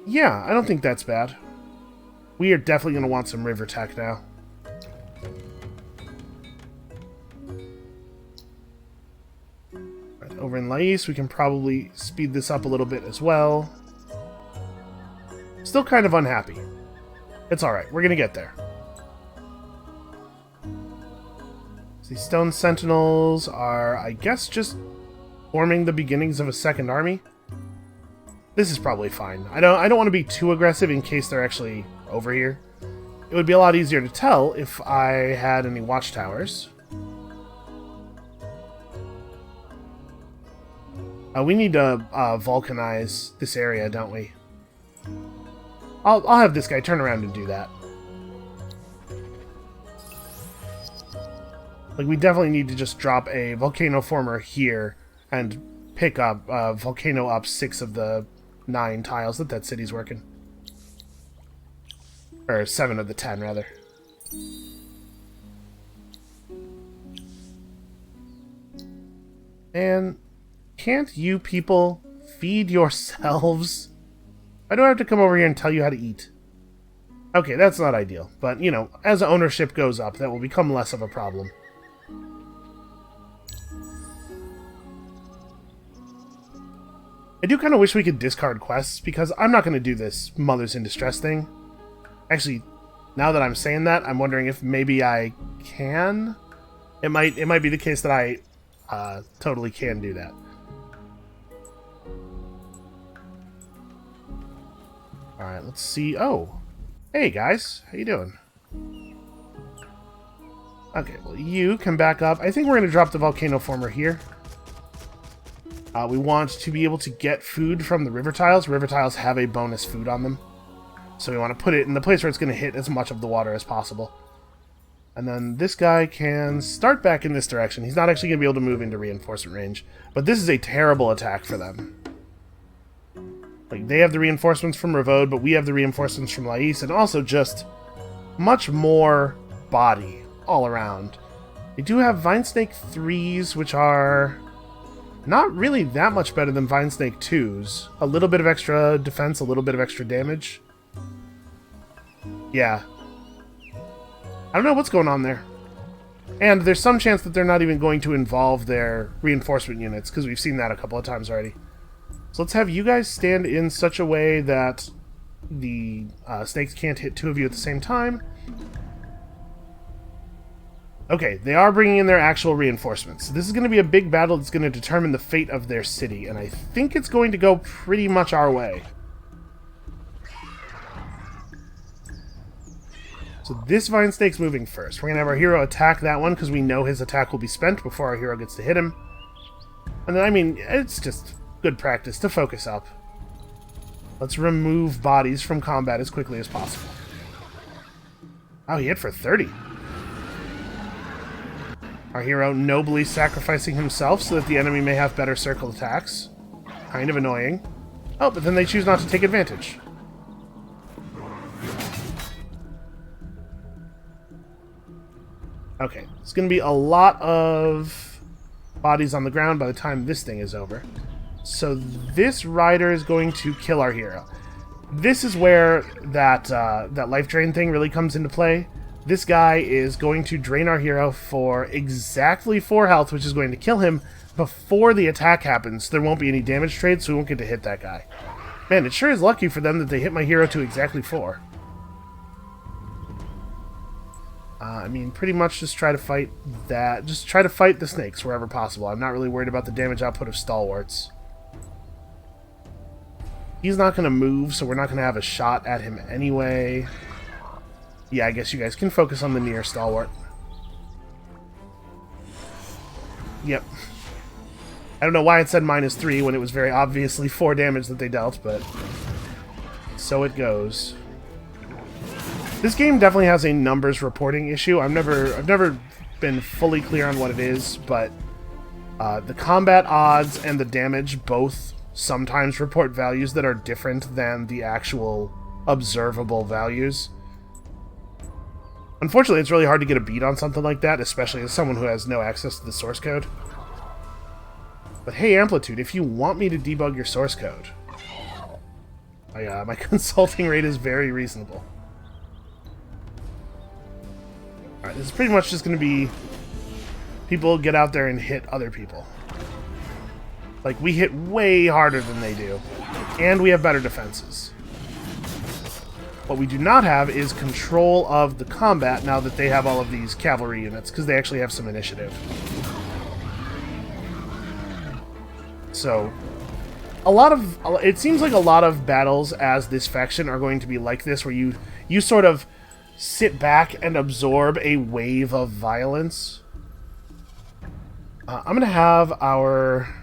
Yeah, I don't think that's bad. We are definitely going to want some river tech now. Right, over in Lais, we can probably speed this up a little bit as well. Still kind of unhappy. It's alright, we're going to get there. These stone sentinels are, I guess, just forming the beginnings of a second army. This is probably fine. I don't want to be too aggressive in case they're actually over here. It would be a lot easier to tell if I had any watchtowers. We need to vulcanize this area, don't we? I'll have this guy turn around and do that. Like, we definitely need to just drop a volcano former here and pick up volcano up 6 of the 9 tiles that city's working. Or 7 of the 10, rather. And can't you people feed yourselves? Why do I have to come over here and tell you how to eat? Okay, that's not ideal. But, you know, as ownership goes up, that will become less of a problem. I do kind of wish we could discard quests, because I'm not going to do this Mothers in Distress thing. Actually, now that I'm saying that, I'm wondering if maybe I can? It might be the case that I totally can do that. Alright, let's see. Oh! Hey guys, how you doing? Okay, well you can back up. I think we're going to drop the volcano former here. We want to be able to get food from the river tiles. River tiles have a bonus food on them. So we want to put it in the place where it's going to hit as much of the water as possible. And then this guy can start back in this direction. He's not actually going to be able to move into reinforcement range. But this is a terrible attack for them. Like, they have the reinforcements from Ravode, but we have the reinforcements from Lais, and also just much more body all around. They do have Vine Snake 3s, which are not really that much better than Vine Snake 2s. A little bit of extra defense, a little bit of extra damage. Yeah. I don't know what's going on there. And there's some chance that they're not even going to involve their reinforcement units, because we've seen that a couple of times already. So let's have you guys stand in such a way that the snakes can't hit 2 of you at the same time. Okay, they are bringing in their actual reinforcements. This is going to be a big battle that's going to determine the fate of their city, and I think it's going to go pretty much our way. So this Vine Snake's moving first. We're going to have our hero attack that one, because we know his attack will be spent before our hero gets to hit him. And then, I mean, it's just good practice to focus up. Let's remove bodies from combat as quickly as possible. Oh, he hit for 30. Our hero nobly sacrificing himself so that the enemy may have better circle attacks. Kind of annoying. Oh, but then they choose not to take advantage. Okay, it's going to be a lot of bodies on the ground by the time this thing is over. So this rider is going to kill our hero. This is where that life drain thing really comes into play. This guy is going to drain our hero for exactly 4 health, which is going to kill him before the attack happens. There won't be any damage trade, so we won't get to hit that guy. Man, it sure is lucky for them that they hit my hero to exactly 4. I mean, pretty much just try to fight that. Just try to fight the snakes wherever possible. I'm not really worried about the damage output of stalwarts. He's not going to move, so we're not going to have a shot at him anyway. Yeah, I guess you guys can focus on the near stalwart. Yep. I don't know why it said -3 when it was very obviously 4 damage that they dealt, but so it goes. This game definitely has a numbers reporting issue. I've never been fully clear on what it is, but the combat odds and the damage both sometimes report values that are different than the actual observable values. Unfortunately, it's really hard to get a beat on something like that, especially as someone who has no access to the source code. But hey, Amplitude, if you want me to debug your source code, my consulting rate is very reasonable. Alright, this is pretty much just going to be people get out there and hit other people. Like, we hit way harder than they do, and we have better defenses. What we do not have is control of the combat now that they have all of these cavalry units, because they actually have some initiative. So, it seems like a lot of battles as this faction are going to be like this, where you sort of sit back and absorb a wave of violence. I'm going to have our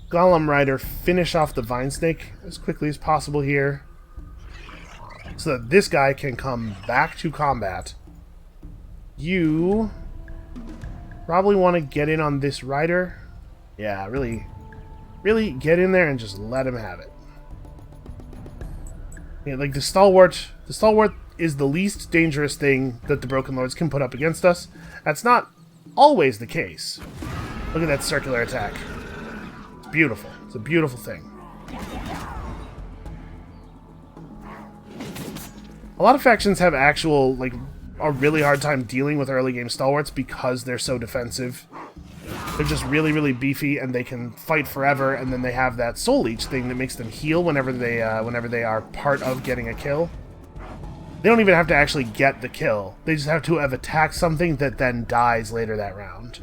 Golem Rider finish off the Vine Snake as quickly as possible here, so that this guy can come back to combat. You probably want to get in on this rider. Yeah, really get in there and just let him have it. Yeah, like the stalwart is the least dangerous thing that the Broken Lords can put up against us. That's not always the case. Look at that circular attack. It's beautiful. It's a beautiful thing. A lot of factions have a really hard time dealing with early game stalwarts because they're so defensive. They're just really, really beefy, and they can fight forever, and then they have that soul leech thing that makes them heal whenever they are part of getting a kill. They don't even have to actually get the kill. They just have to have attacked something that then dies later that round.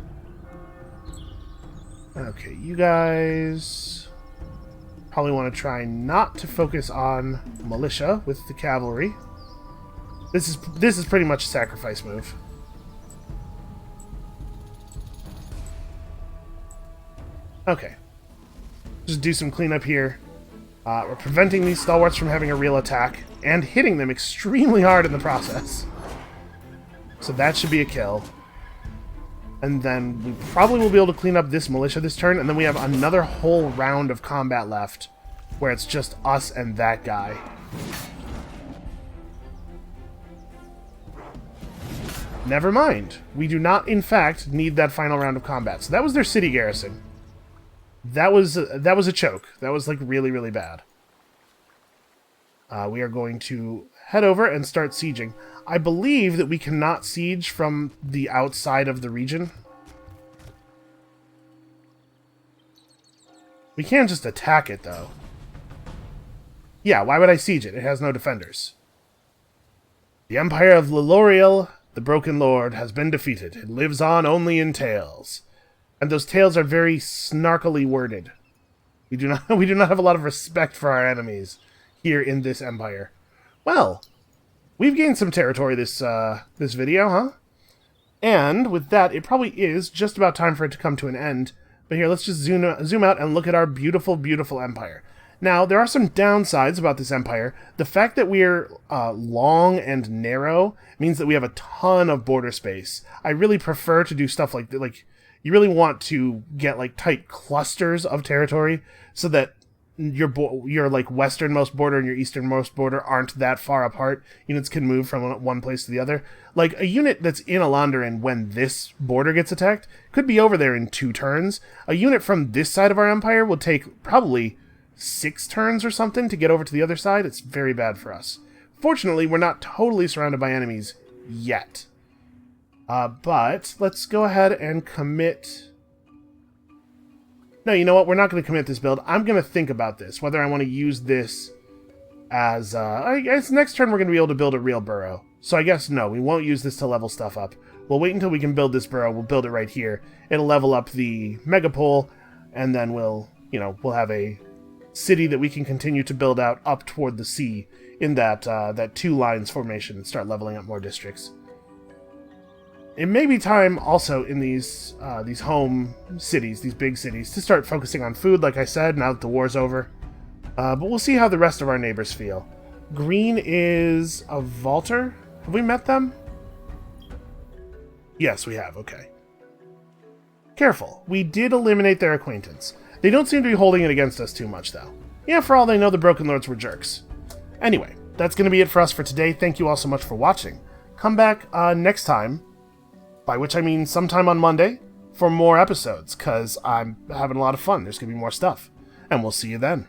Okay, you guys probably want to try not to focus on militia with the cavalry. This is pretty much a sacrifice move. Okay. Just do some cleanup here. We're preventing these stalwarts from having a real attack, and hitting them extremely hard in the process. So that should be a kill. And then we probably will be able to clean up this militia this turn, and then we have another whole round of combat left, where it's just us and that guy. Never mind. We do not, in fact, need that final round of combat. So that was their city garrison. That was a choke. That was, like, really, really bad. We are going to head over and start sieging. I believe that we cannot siege from the outside of the region. We can just attack it, though. Yeah, why would I siege it? It has no defenders. The Empire of Leloriel, the Broken Lord, has been defeated. It lives on only in tales. And those tales are very snarkily worded. We do not have a lot of respect for our enemies here in this empire. Well, we've gained some territory this video, huh? And with that, it probably is just about time for it to come to an end. But here, let's just zoom out and look at our beautiful, beautiful empire. Now, there are some downsides about this empire. The fact that we're long and narrow means that we have a ton of border space. I really prefer to do stuff like that. Like, you really want to get like tight clusters of territory so that your like westernmost border and your easternmost border aren't that far apart. Units can move from one place to the other. Like a unit that's in Alandarin when this border gets attacked could be over there in 2 turns. A unit from this side of our empire will take probably 6 turns or something to get over to the other side. It's very bad for us. Fortunately, we're not totally surrounded by enemies yet. But let's go ahead and commit. No, you know what? We're not going to commit this build. I'm going to think about this, whether I want to use this as, I guess next turn we're going to be able to build a real burrow. So I guess no, we won't use this to level stuff up. We'll wait until we can build this burrow. We'll build it right here. It'll level up the megapole, and then we'll have a city that we can continue to build out up toward the sea in that 2 lines formation and start leveling up more districts. it may be time also in these home cities, these big cities, to start focusing on food, like I said, now that the war's over. But we'll see how the rest of our neighbors feel. Green is a vaulter. Have we met them? Yes, we have. Okay. Careful. We did eliminate their acquaintance. They don't seem to be holding it against us too much, though. Yeah, for all they know, the Broken Lords were jerks. Anyway, that's going to be it for us for today. Thank you all so much for watching. Come back next time, by which I mean sometime on Monday, for more episodes, because I'm having a lot of fun. There's going to be more stuff. And we'll see you then.